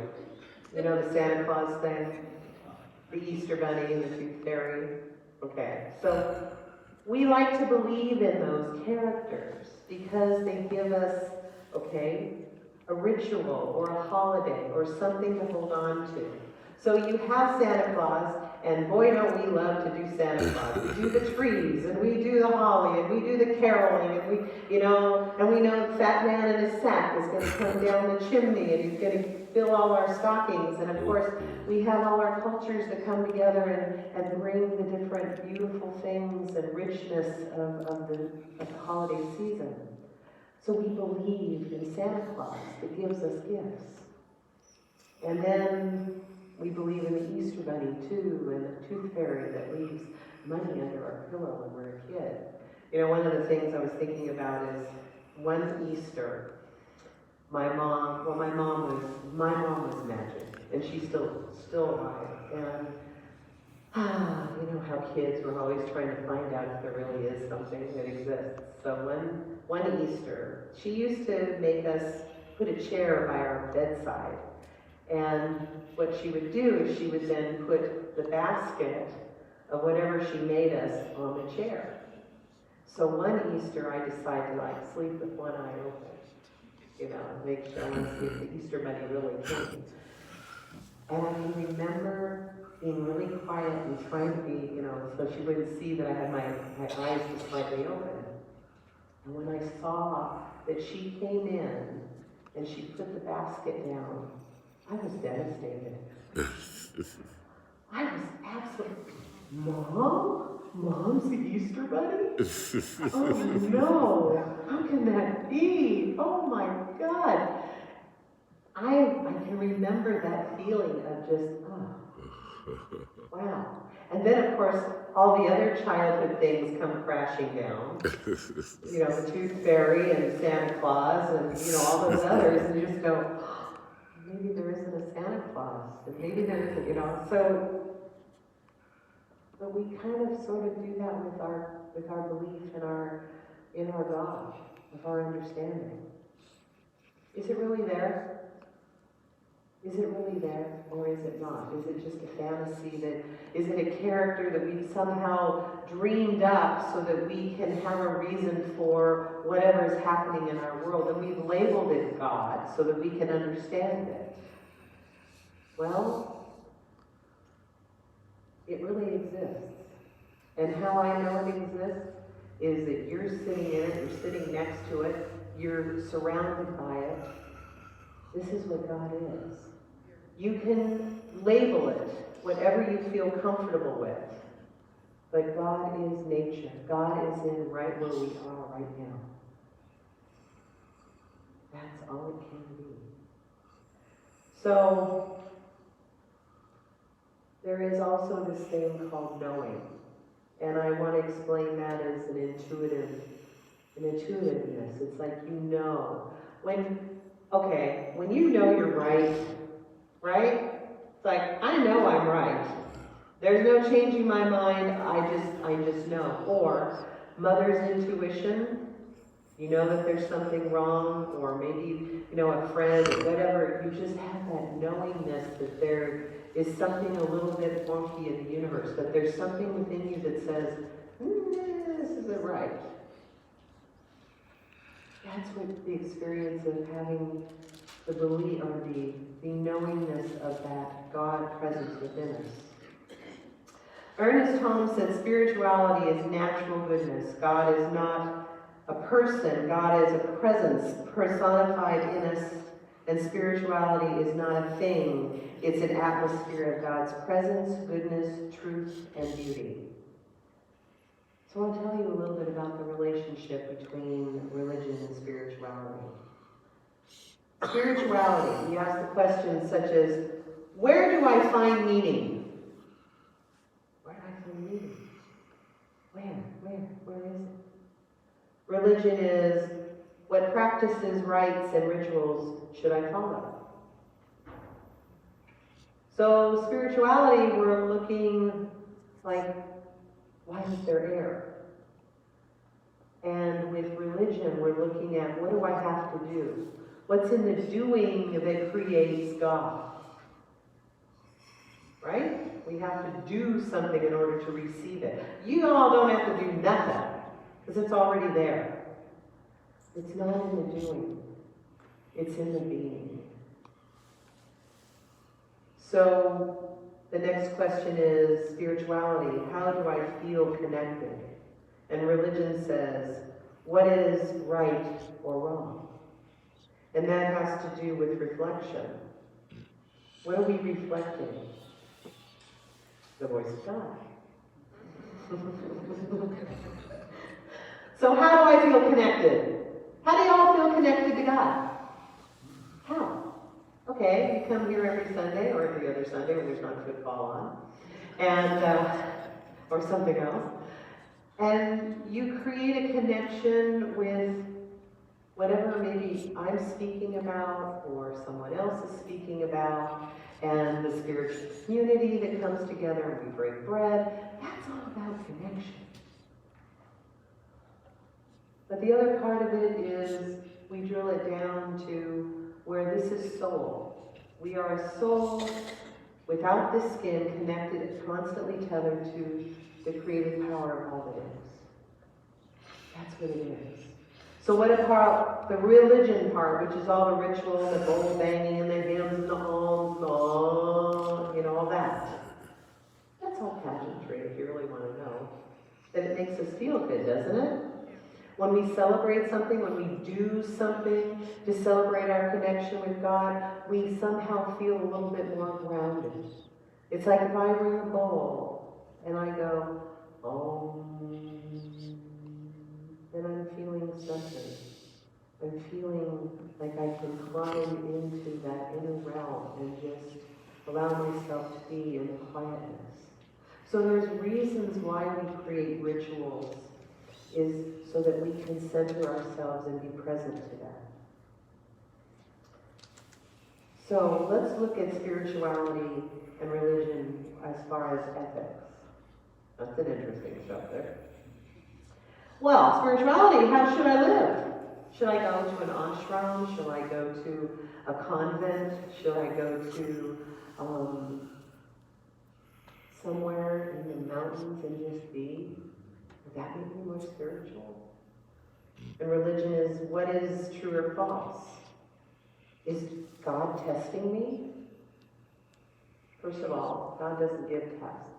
F: You know the Santa Claus thing? The Easter Bunny and the Tooth Fairy? Okay, so we like to believe in those characters because they give us, okay, a ritual or a holiday or something to hold on to. So you have Santa Claus, and boy don't we love to do Santa Claus. We do the trees, and we do the holly, and we do the caroling, and we know the fat man in his sack is going to come down the chimney, and he's going to fill all our stockings. And of course, we have all our cultures that come together and bring the different beautiful things and richness of the holiday season. So we believe in Santa Claus that gives us gifts. And then we believe in the Easter Bunny too, and the Tooth Fairy that leaves money under our pillow when we're a kid. You know, one of the things I was thinking about is one Easter, my mom was magic, and she's still alive. And you know how kids were always trying to find out if there really is something that exists. So one Easter, she used to make us put a chair by our bedside. And what she would do is she would then put the basket of whatever she made us on the chair. So one Easter I decided to sleep with one eye open, you know, make sure I want to see if the Easter Bunny really came. And I can remember being really quiet and trying to be, you know, so she wouldn't see that I had my eyes just slightly open. And when I saw that she came in and she put the basket down, I was devastated. I was absolutely, Mom's the Easter Bunny? Oh no, how can that be? Oh my God. I can remember that feeling of just, wow. And then of course, all the other childhood things come crashing down. You know, the Tooth Fairy and Santa Claus and, you know, all those others, and you just go, maybe there isn't a Santa Claus, and maybe there isn't, you know, so, but we kind of sort of do that with our belief in our God, with our understanding. Is it really there? Is it really there, or is it not? Is it just a fantasy is it a character that we've somehow dreamed up so that we can have a reason for whatever is happening in our world, and we've labeled it God so that we can understand it? Well, it really exists. And how I know it exists is that you're sitting in it, you're sitting next to it, you're surrounded by it. This is what God is. You can label it whatever you feel comfortable with. But God is nature. God is in right where we are right now. That's all it can be. So, there is also this thing called knowing. And I want to explain that as an intuitiveness. It's like you know. When you know you're right? It's like, I know I'm right. There's no changing my mind, I just know. Or mother's intuition, you know that there's something wrong, or maybe, a friend or whatever, you just have that knowingness that there is something a little bit wonky in the universe, but there's something within you that says, this isn't right. That's what the experience of having the belief or the knowingness of that God presence within us. Ernest Holmes said spirituality is natural goodness. God is not a person. God is a presence personified in us. And spirituality is not a thing. It's an atmosphere of God's presence, goodness, truth, and beauty. So I'll tell you a little bit about the relationship between religion and spirituality. Spirituality, we ask the questions such as, where do I find meaning? Where do I find meaning? Where is it? Religion is, what practices, rites, and rituals should I follow? So spirituality, we're looking like, why is there air? And with religion, we're looking at, what do I have to do? What's in the doing that creates God? Right? We have to do something in order to receive it. You all don't have to do nothing, because it's already there. It's not in the doing. It's in the being. So, the next question is spirituality. How do I feel connected? And religion says, what is right or wrong? And that has to do with reflection. What are we reflecting? The voice of God. So how do I feel connected? How do y'all feel connected to God? How? Okay, you come here every Sunday or every other Sunday when there's not football on, and or something else, and you create a connection with whatever maybe I'm speaking about or someone else is speaking about, and the spiritual community that comes together and we break bread. That's all about connection. But the other part of it is we drill it down to where this is soul. We are a soul without the skin, connected, constantly tethered to the creative power of all that is. That's what it is. So what about the religion part, which is all the ritual, the bowl banging, and the hymns, and the alms, and all that. That's all pageantry, if you really want to know. That it makes us feel good, doesn't it? When we celebrate something, when we do something to celebrate our connection with God, we somehow feel a little bit more grounded. It's like if I bring a bowl and I go, then I'm feeling centered. I'm feeling like I can climb into that inner realm and just allow myself to be in the quietness. So there's reasons why we create rituals, is so that we can center ourselves and be present to that. So let's look at spirituality and religion as far as ethics. That's an interesting subject. Well, spirituality, how should I live? Should I go to an ashram? Should I go to a convent? Should I go to somewhere in the mountains and just be? Would that make me more spiritual? And religion is, what is true or false? Is God testing me? First of all, God doesn't give tests.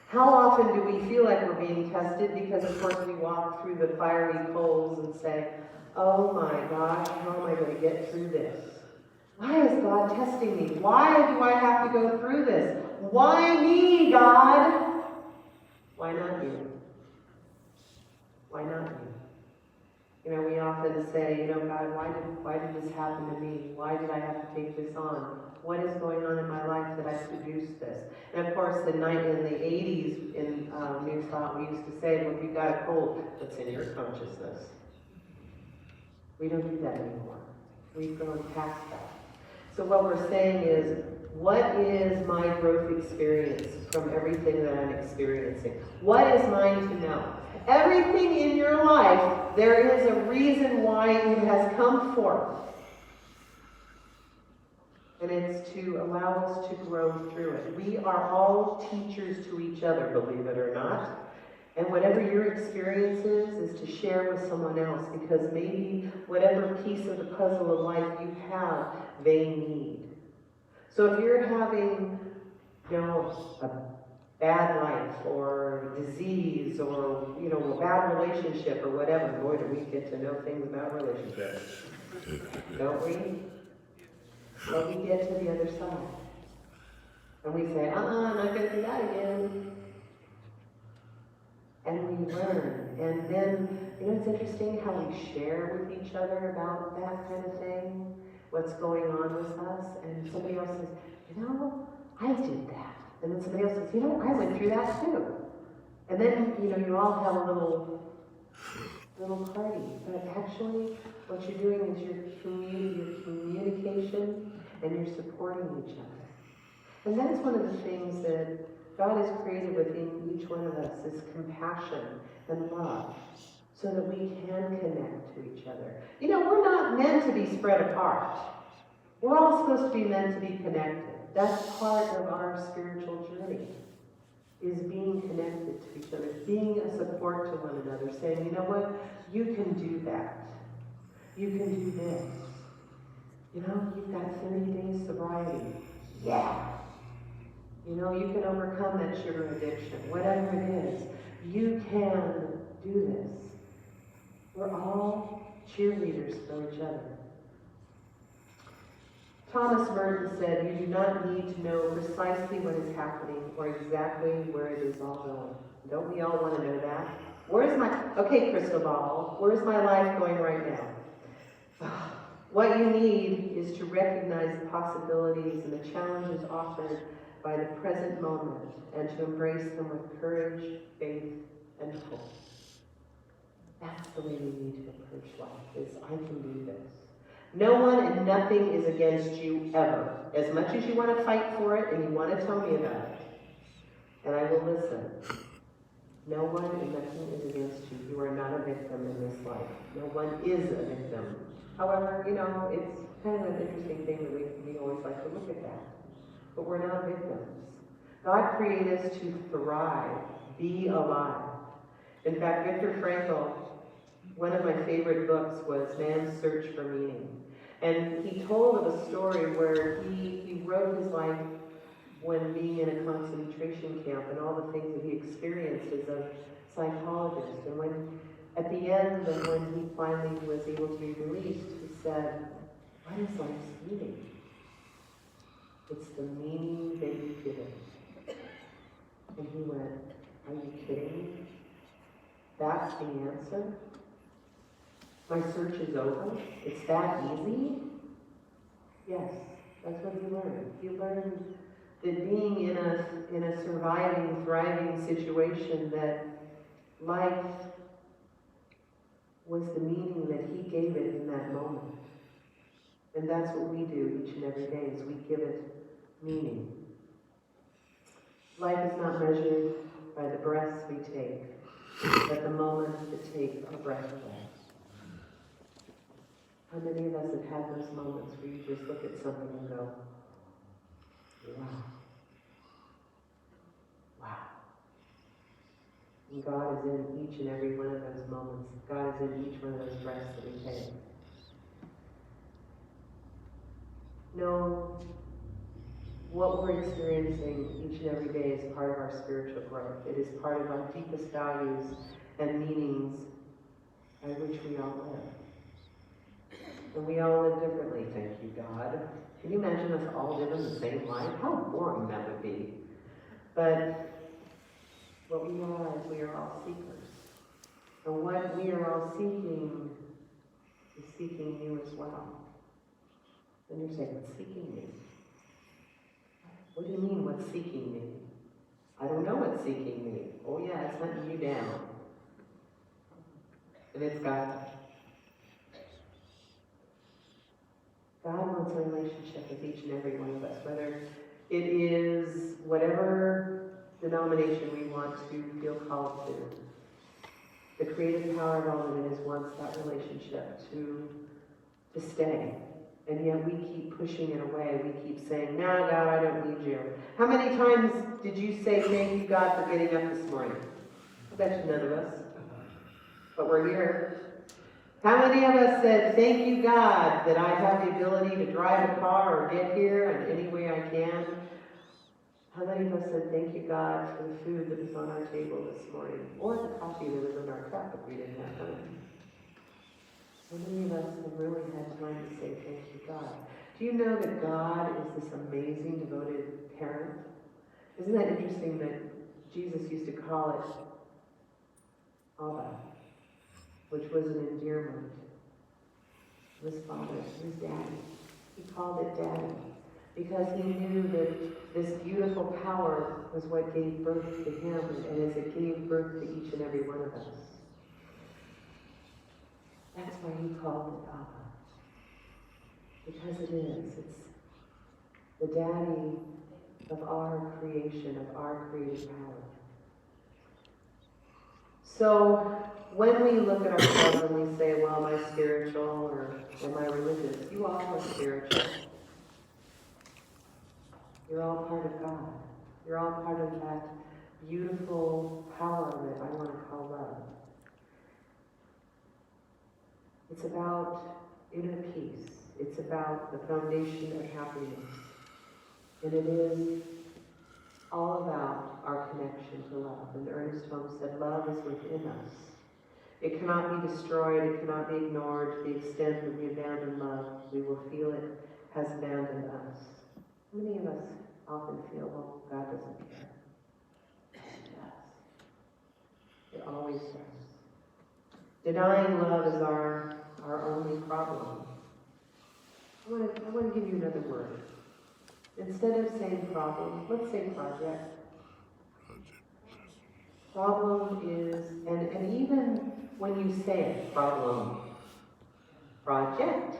F: How often do we feel like we're being tested? Because of course we walk through the fiery coals and say, oh my gosh, how am I going to get through this? Why is God testing me? Why do I have to go through this? Why me, God? Why not you? Why not you? You know, we often say, you know, God, why did this happen to me? Why did I have to take this on? What is going on in my life that I produced this? And of course, in the 80s in New Thought, we used to say, well, if you got a cold, what's in your consciousness? We don't do that anymore. We've gone past that. So what we're saying is, what is my growth experience from everything that I'm experiencing? What is mine to know? Everything in your life, there is a reason why it has come forth. And it's to allow us to grow through it. We are all teachers to each other, believe it or not. And whatever your experience is to share with someone else, because maybe whatever piece of the puzzle of life you have, they need. So if you're having, you know, a bad life or disease or, you know, a bad relationship or whatever, boy, do we get to know things about relationships. Don't we? But we get to the other side. And we say, I'm not going to do that again. And we learn. And then, you know, it's interesting how we share with each other about that kind of thing, what's going on with us. And somebody else says, you know, I did that. And then somebody else says, you know, I went through that too. And then, you know, you all have a little party. But actually, what you're doing is your communication, and you're supporting each other. And that's one of the things that God has created within each one of us, is compassion and love, so that we can connect to each other. You know, we're not meant to be spread apart. We're all supposed to be meant to be connected. That's part of our spiritual journey, is being connected to each other, being a support to one another, saying, you know what, you can do that. You can do this. You know, you've got 30 days sobriety. Yeah. You know, you can overcome that sugar addiction, whatever it is. You can do this. We're all cheerleaders for each other. Thomas Merton said, you do not need to know precisely what is happening or exactly where it is all going. Don't we all want to know that? Okay, crystal ball, where's my life going right now? What you need is to recognize the possibilities and the challenges offered by the present moment, and to embrace them with courage, faith, and hope. That's the way we need to approach life, is I can do this. No one and nothing is against you ever. As much as you want to fight for it and you want to tell me about it, and I will listen. No one and nothing is against you. You are not a victim in this life. No one is a victim. However, you know, it's kind of an interesting thing that we always like to look at that. But we're not victims. God created us to thrive, be alive. In fact, Viktor Frankl, one of my favorite books was Man's Search for Meaning. And he told of a story where he wrote his life when being in a concentration camp and all the things that he experienced as a psychologist. And when, at the end, and when he finally was able to be released, he said, what is life's meaning? It's the meaning that you give it. And he went, are you kidding me? That's the answer? My search is over? It's that easy? Yes, that's what he learned. He learned that being in a surviving, thriving situation, that life was the meaning that he gave it in that moment. And that's what we do each and every day, is we give it meaning. Life is not measured by the breaths we take, but the moments that take our breath away. How many of us have had those moments where you just look at something and go, wow. Wow. And God is in each and every one of those moments. God is in each one of those breaths that we take. Know what we're experiencing each and every day is part of our spiritual growth. It is part of our deepest values and meanings by which we all live. And we all live differently, thank you, God. Can you imagine us all living the same life? How boring that would be. But What we are is we are all seekers. And what we are all seeking is seeking you as well. Then you're saying, what's seeking me? What do you mean, what's seeking me? I don't know what's seeking me. Oh yeah, it's hunting you down. And it's God. God wants a relationship with each and every one of us, whether it is whatever denomination we want to feel called to. The creative power of all that it is wants that relationship to stay. And yet we keep pushing it away. We keep saying, no, God, I don't need you. How many times did you say thank you, God, for getting up this morning? I bet you none of us. But we're here. How many of us said, thank you, God, that I have the ability to drive a car or get here in any way I can? How many of us said, thank you, God, for the food that was on our table this morning? Or the coffee that was in our cup if we didn't have time? How many of us have really had time to say thank you, God? Do you know that God is this amazing, devoted parent? Isn't that interesting that Jesus used to call it Abba, which was an endearment of his father, his daddy. He called it daddy because he knew that this beautiful power was what gave birth to him, and as it gave birth to each and every one of us. That's why he called it Abba. Because it is. It's the daddy of our creation, of our creative power. So when we look at ourselves and we say, well, am I spiritual or am I religious? You all are spiritual. You're all part of God. You're all part of that beautiful power that I want to call love. It's about inner peace. It's about the foundation of happiness. And it is all about our connection to love. And Ernest Holmes said, love is within us. It cannot be destroyed. It cannot be ignored. To the extent that we abandon love, we will feel it has abandoned us. How many of us often feel, well, God doesn't care? It does. It always does. Denying love is our only problem. I want to give you another word. Instead of saying problem, let's say project. Problem is, and even when you say it, problem, project.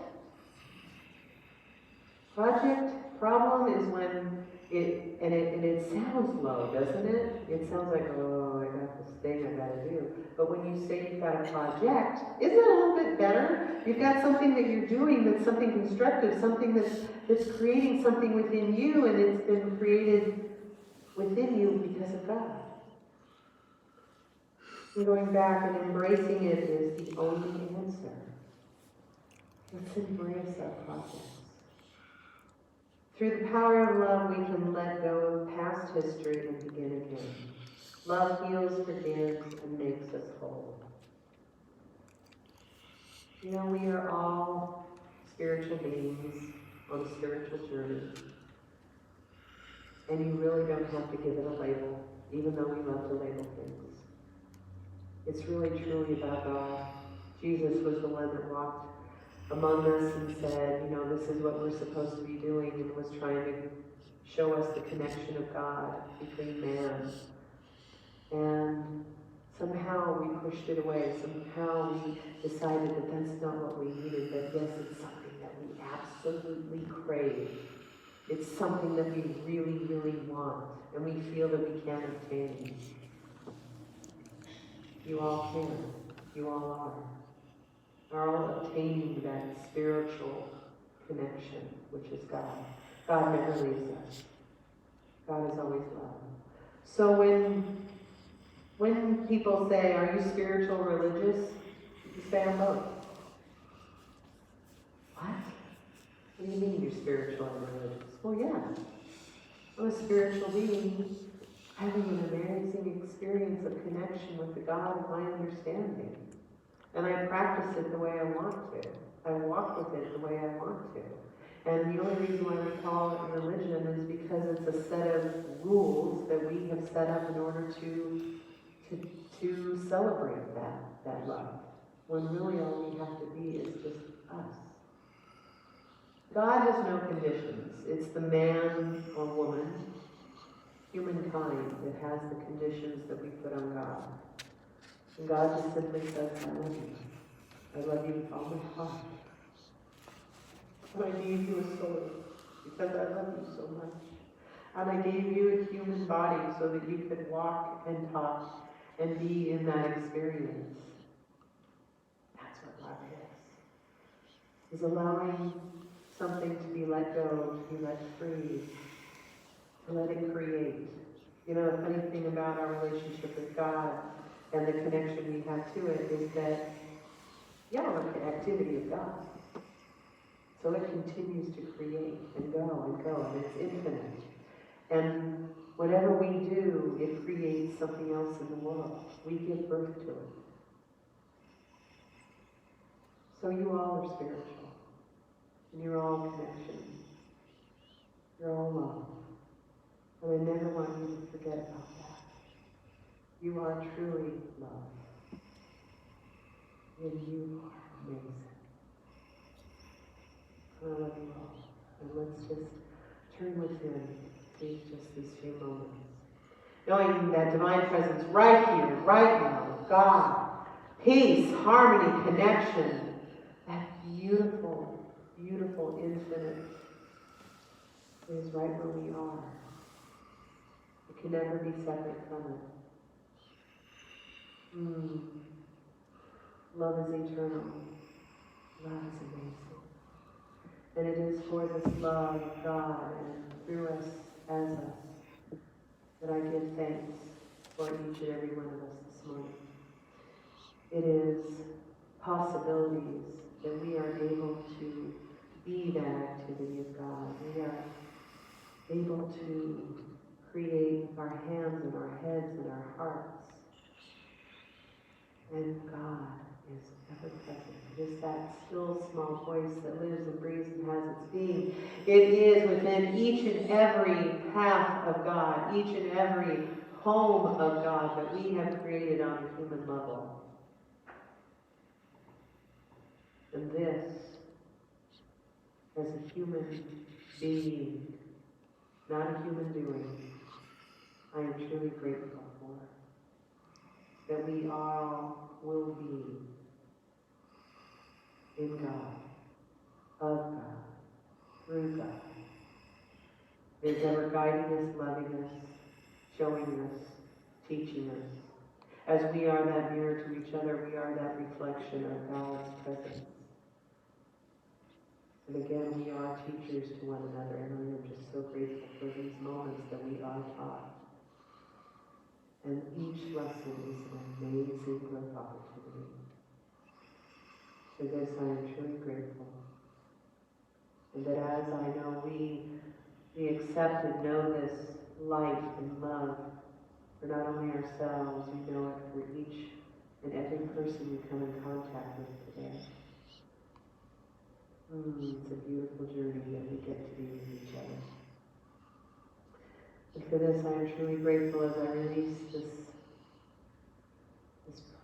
F: Problem is when it sounds low, doesn't it? It sounds like, oh, I got this thing I gotta do. But when you say you've got a project, isn't it a little bit better? You've got something that you're doing that's something constructive, something that's creating something within you, and it's been created within you because of God. And going back and embracing it is the only answer. Let's embrace our projects. Through the power of love, we can let go of past history and begin again. Love heals, forgives, and makes us whole. You know, we are all spiritual beings on a spiritual journey. And you really don't have to give it a label, even though we love to label things. It's really truly about God. Jesus was the one that walked among us and said, you know, this is what we're supposed to be doing, and was trying to show us the connection of God between man. And somehow we pushed it away. Somehow we decided that that's not what we needed, but yes, it's something that we absolutely crave. It's something that we really, really want, and we feel that we can't obtain. You all can. You all are all obtaining that spiritual connection, which is God. God never leaves us. God is always love. So when people say, are you spiritual or religious? You say, I'm both. What? What do you mean you're spiritual and religious? Well, yeah. I'm a spiritual being having an amazing experience of connection with the God of my understanding. And I practice it the way I want to. I walk with it the way I want to. And the only reason why we call it religion is because it's a set of rules that we have set up in order to to celebrate that love, when really all we have to be is just us. God has no conditions. It's the man or woman, humankind, that has the conditions that we put on God. And God just simply says, I love you. I love you with all my heart. And I gave you a soul because I love you so much. And I gave you a human body so that you could walk and talk and be in that experience. That's what love is allowing something to be let go, to be let free, to let it create. You know, the funny thing about our relationship with God and the connection we have to it is that, yeah, we're the activity of God. So it continues to create and go, and it's infinite. And whatever we do, it creates something else in the world. We give birth to it. So you all are spiritual. And you're all connection. You're all love. And I never want you to forget about that. You are truly love. And you are amazing. I love you all. And let's just turn within, please, just these few moments. Knowing that divine presence right here, right now, God, peace, harmony, connection, that beautiful, beautiful infinite is right where we are. It can never be separate from it. Love is eternal. Love is amazing. And it is for this love of God and through us, as us, that I give thanks for each and every one of us this morning. It is possibilities that we are able to be that activity of God. We are able to create with our hands and our heads and our hearts. And God is ever present. It is that still small voice that lives and breathes and has its being. It is within each and every path of God, each and every home of God that we have created on a human level. And this, as a human being, not a human doing, I am truly grateful for. That we all will be in God, of God, through God. Is ever guiding us, loving us, showing us, teaching us. As we are that mirror to each other, we are that reflection of God's presence. And again, we are teachers to one another, and we are just so grateful for these moments that we are taught. And each lesson is an amazing growth opportunity. For this, I am truly grateful. And that as I know we accept and know this light and love for not only ourselves, we know it for each and every person we come in contact with today. It's a beautiful journey that we get to be with each other. And for this, I am truly grateful as I release this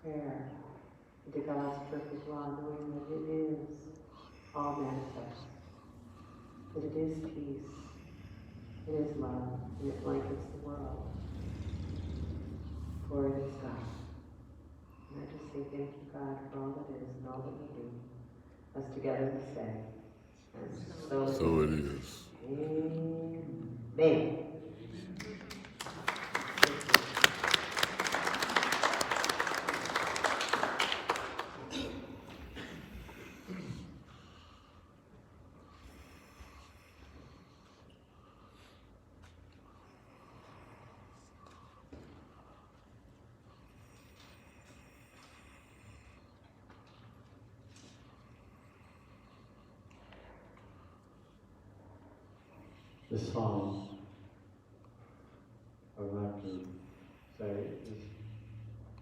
F: prayer into God's perfect law, knowing that it is all manifest, that it is peace, it is love, and it blankets the world, for it is God. And I just say thank you, God, for all that is and all that will be. Us together we say, and
A: So it is.
F: Amen.
H: This song, I would like to say, is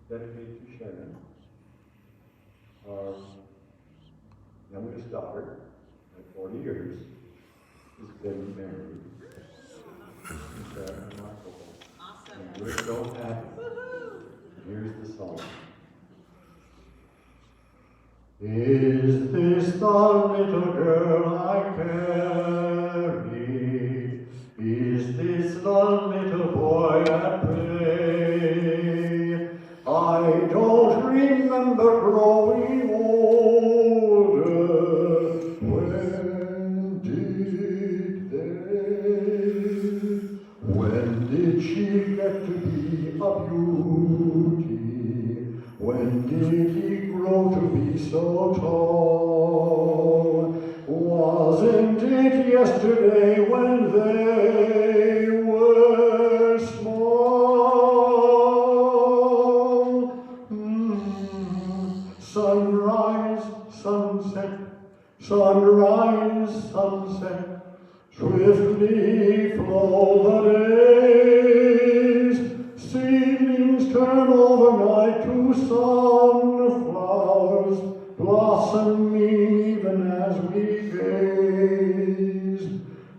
H: dedicated to Sharon, our youngest daughter, at 40 years, has been married. It's remarkable. Awesome. And we're so happy Here's the song. Is this the little girl I carry? Is this the little boy at play? I don't remember growing older. When did they? When did she get to be a beauty? When did he grow to be so tall? Wasn't it yesterday when they were small? Sunrise, sunset, sunrise, sunset, swiftly flow the days. Seedlings turn overnight to sunflowers, blossoming even as we gaze.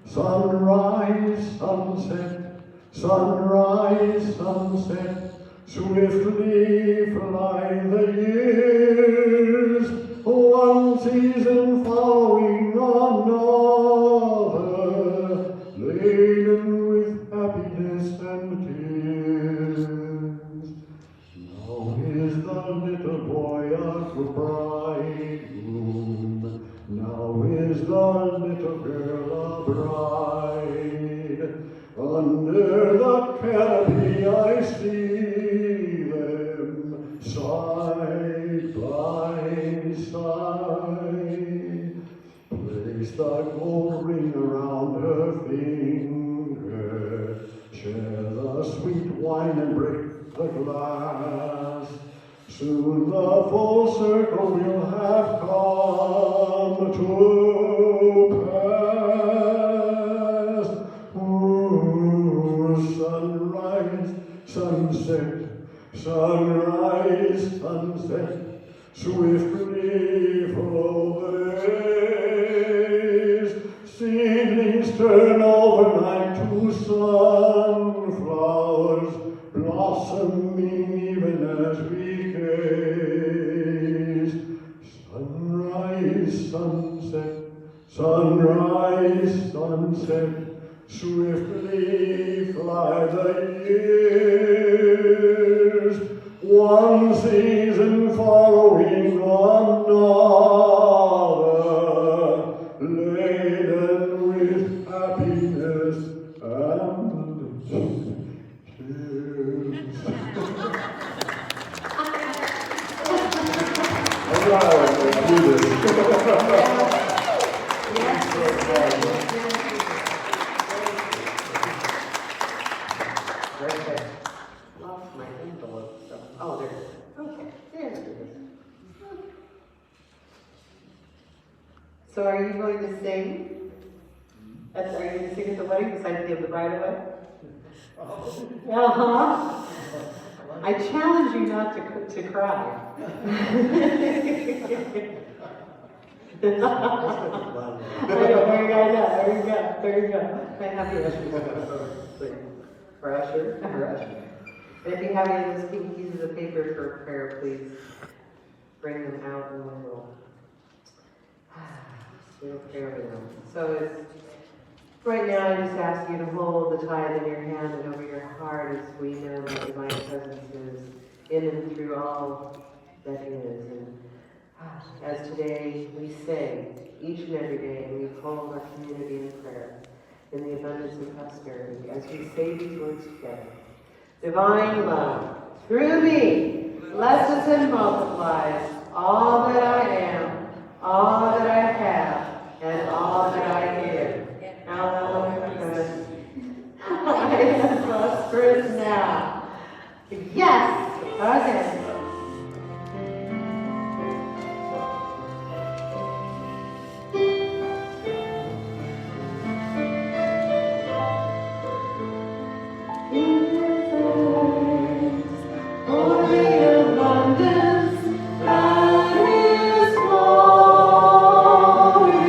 H: Sunrise, sunset, sunrise, sunset, swiftly fly the years. One season following another, laden with happiness and tears. Now is the little boy a bridegroom. Now is the little girl a bride. Under the canopy I see them side by side. Place the gold ring around her finger. Share the sweet wine and break the glass. Soon the full circle will have come to pass. Ooh, sunrise, sunset, sunrise, sunset, swiftly flow the days. Seedlings turn overnight to sunflowers, blossoming even as we gaze. Sunrise, sunset, sunrise, sunset, swiftly fly the years. One season following another, laden with happiness and tears. All right, let's do this.
F: Right there. Lost my envelope, so, oh, there it is. Okay, there it is. So are you going to sing? Are you going to sing at the wedding besides give the bride away? Uh-huh. I challenge you not to cry. I know, there you go. May I have your please? For Usher, And if you have any of those pink pieces of paper for prayer, please bring them out and we'll pray over them. So right now, I just ask you to hold the tithe in your hand and over your heart as we know that divine presence is in and through all that is. And as today we say, each and every day, we hold our community in prayer in the abundance of prosperity as we say these words together. Divine love, through me, blesses and multiplies all that I am, all that I have, and all that I give. Now, I am prosperous now. Yes! Okay.
G: Abundance that is flowing.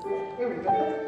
F: Here we go.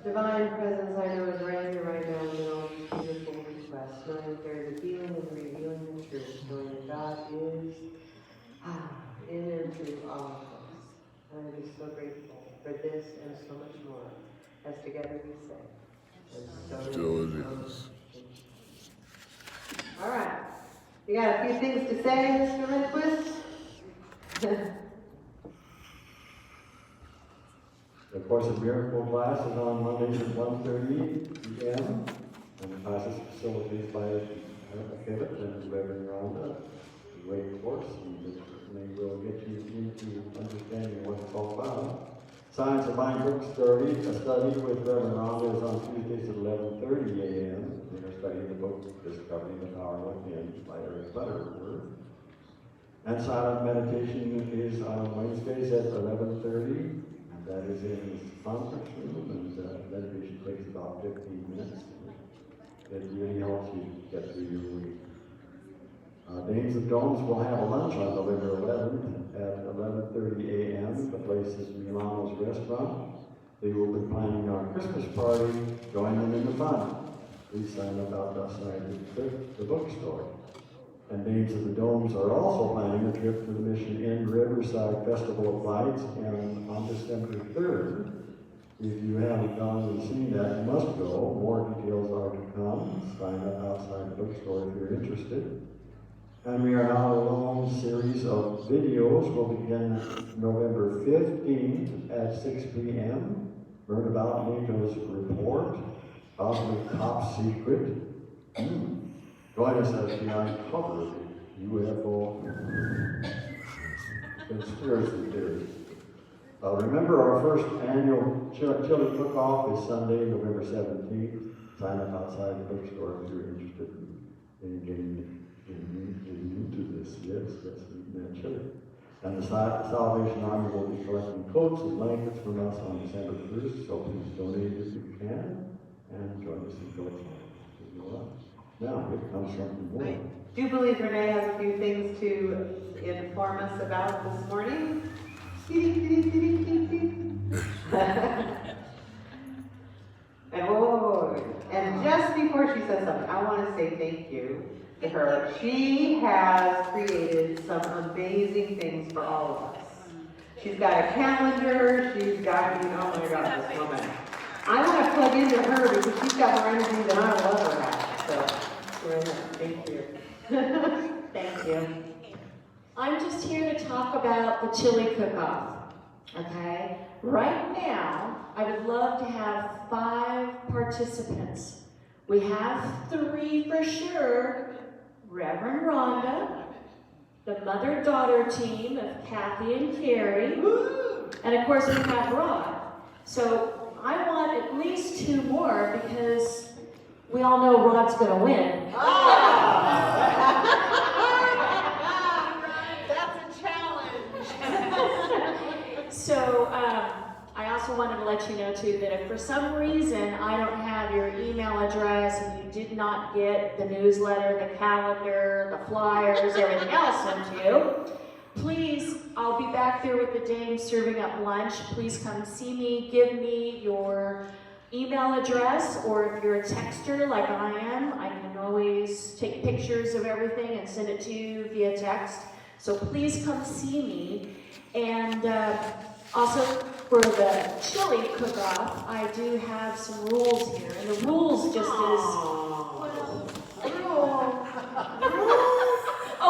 F: Divine presence, I know, is right here, right now, in all these beautiful requests, knowing that there is a healing and revealing the truth, knowing that God is in and through all of us. And I'm just so grateful for this and so much more, as together we say. And
A: Sure it is.
F: All right. You got a few things to say, Mr. Lindquist?
H: The Course of Miracle class is on Mondays at 1:30 p.m. and the class is facilitated by Kevin and Reverend Rhonda. It's a great course, and it certainly will get you into understanding what it's all about. Science of Mind book study with Reverend Rhonda is on Tuesdays at 11:30 a.m. We're studying the book Discovering the Power Within by Eric Butterworth. And silent meditation is on Wednesdays at 11:30. That is in the conference room, and meditation takes about 15 minutes. It really helps you get through your week. Dames of Domes will have a lunch on November 11th at 11:30 a.m. The place is Milano's Restaurant. They will be planning our Christmas party. Join them in the fun. Please sign up outside the bookstore. And Dames of the Domes are also planning a trip to the Mission Inn Riverside Festival of Lights, and on December 3rd. If you haven't gone and seen that, you must go. More details are to come. Sign up outside the bookstore if you're interested. And We Are Not Alone series of videos will begin November 15th at 6 p.m. Learn about NATO's report, possibly top secret. Join us as we uncover the UFO conspiracy theories. Remember, our first annual chili cook-off is Sunday, November 17th. Sign up outside the bookstore if you're interested in getting into this. Yes, eating that chili. And the Salvation Army will be collecting coats and blankets from us on December 1st, so please donate if you can, and join us in collecting. Now, here comes something more.
F: I do believe Renee has a few things to inform us about this morning. And just before she says something, I want to say thank you to her. She has created some amazing things for all of us. She's got a calendar, she's got, oh my God, this woman. I want to plug into her because she's got more energy than I will ever have. So, thank you. Thank you.
I: I'm just here to talk about the chili cook-off, okay? Right now, I would love to have 5 participants. We have 3 for sure. Reverend Rhonda, the mother-daughter team of Kathy and Carrie, and of course we have Rod. So I want at least 2 more because we all know Rod's gonna win.
F: That's a challenge.
I: So I also wanted to let you know too that if for some reason I don't have your email address and you did not get the newsletter, the calendar, the flyers, everything else sent you, please, I'll be back there with the dames serving up lunch. Please come see me, give me your email address, or if you're a texter like I am, I can always take pictures of everything and send it to you via text. So please come see me. And also for the chili cook-off, I do have some rules here. And the rules just oh,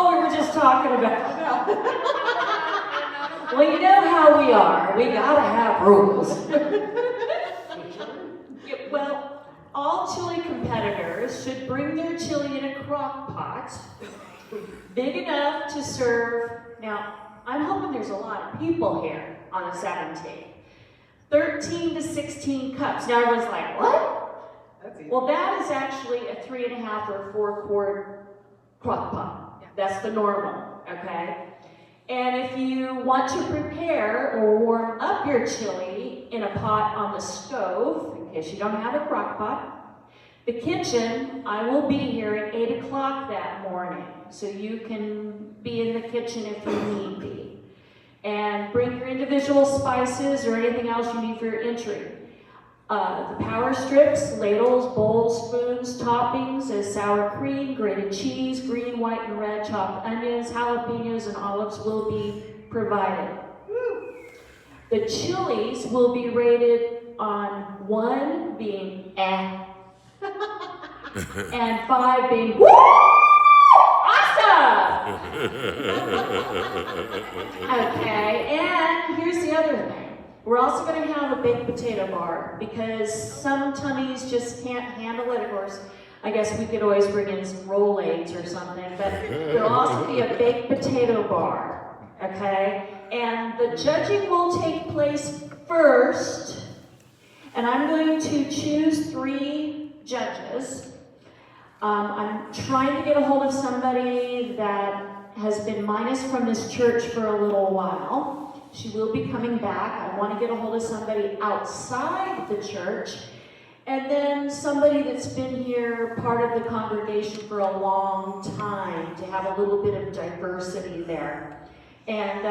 I: we were just talking about Well, you know how we are. We gotta have rules. Well, all chili competitors should bring their chili in a crock pot, big enough to serve. Now, I'm hoping there's a lot of people here on the 17th. 13 to 16 cups. Now everyone's like, what?
F: That's easy.
I: Well, that is actually a 3.5 or 4 quart crock pot. That's the normal, okay? And if you want to prepare or warm up your chili in a pot on the stove, in case you don't have a crock pot, the kitchen, I will be here at 8 o'clock that morning, so you can be in the kitchen if you need be. And bring your individual spices or anything else you need for your entry. The power strips, ladles, bowls, spoons, toppings as sour cream, grated cheese, green, white, and red chopped onions, jalapenos, and olives will be provided. The chilies will be rated on 1 being eh, and 5 being woo! Awesome! Okay, and here's the other thing. We're also going to have a baked potato bar because some tummies just can't handle it. Of course, I guess we could always bring in some Rolaids or something, but there'll also be a baked potato bar, okay? And the judging will take place first, and I'm going to choose 3 judges. I'm trying to get a hold of somebody that has been minus from this church for a little while. She will be coming back. I want to get a hold of somebody outside the church, and then somebody that's been here, part of the congregation for a long time, to have a little bit of diversity there. And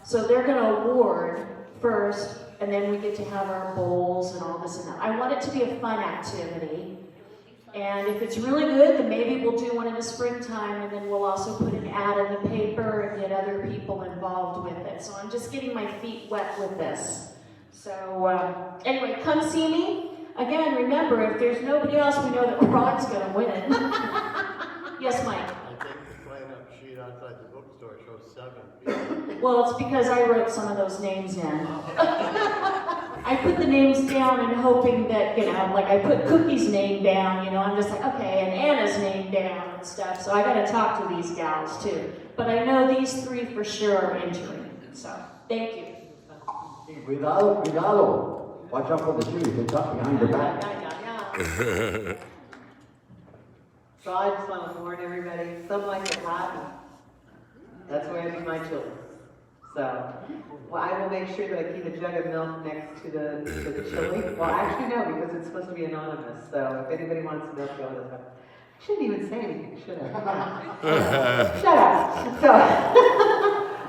I: so they're going to award first, and then we get to have our bowls and all this and that. I want it to be a fun activity. And if it's really good, then maybe we'll do one in the springtime, and then we'll also put an ad in the paper and get other people involved with it. So I'm just getting my feet wet with this. So anyway, come see me. Again, remember, if there's nobody else, we know that Ron's going to win. Yes, Mike?
H: I think the sign-up sheet outside the bookstore shows 7 people.
I: Well, it's because I wrote some of those names in. I put the names down and hoping that, like I put Cookie's name down, I'm just like, okay, and Anna's name down and stuff. So I got to talk to these gals too. But I know these 3 for sure are entering. So, thank you.
H: Cuidado, cuidado. Watch out for the shoes. They tuck behind your back.
F: So I just want to warn everybody, some like it hot. That's where I do my chili. So, well, I will make sure that I keep a jug of milk next to the chili. Well, actually no, because it's supposed to be anonymous. So if anybody wants milk, go to the. I shouldn't even say anything, should I? Shut up. So,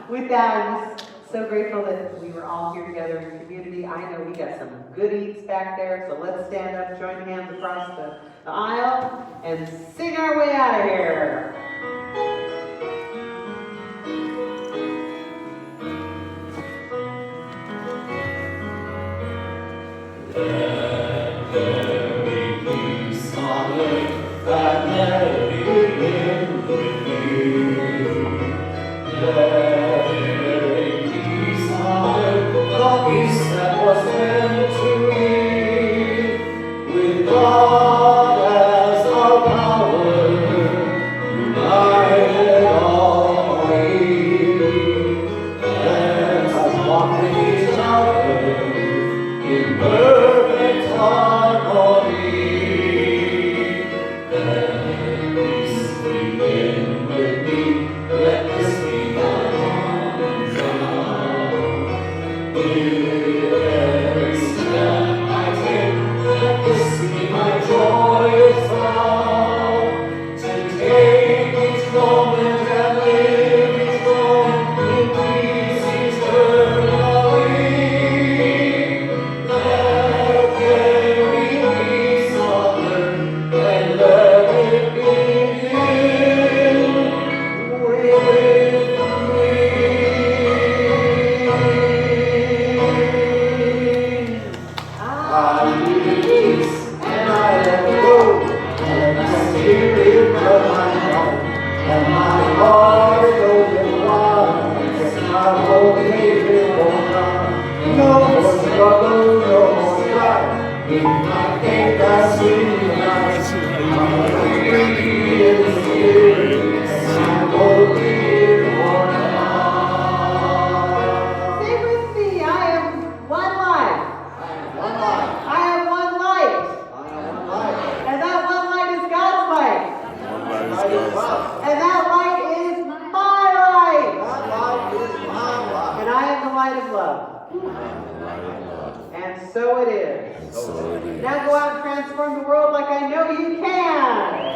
F: with that, I'm just so grateful that we were all here together in community. I know we got some good eats back there, so let's stand up, join hands across the aisle, and sing our way out of here.
G: With God as our power, think I see the light. I'm drinking in the spirit, and I'm gonna be here for now.
F: Say with me, I am one life.
G: One life.
F: I am one light.
G: I am one life.
F: And that one light is God's light.
G: Light is love.
F: And that light is my light.
G: That light is my life.
F: And I am the light of love. And so it is. Now go out and transform the world like I know you can.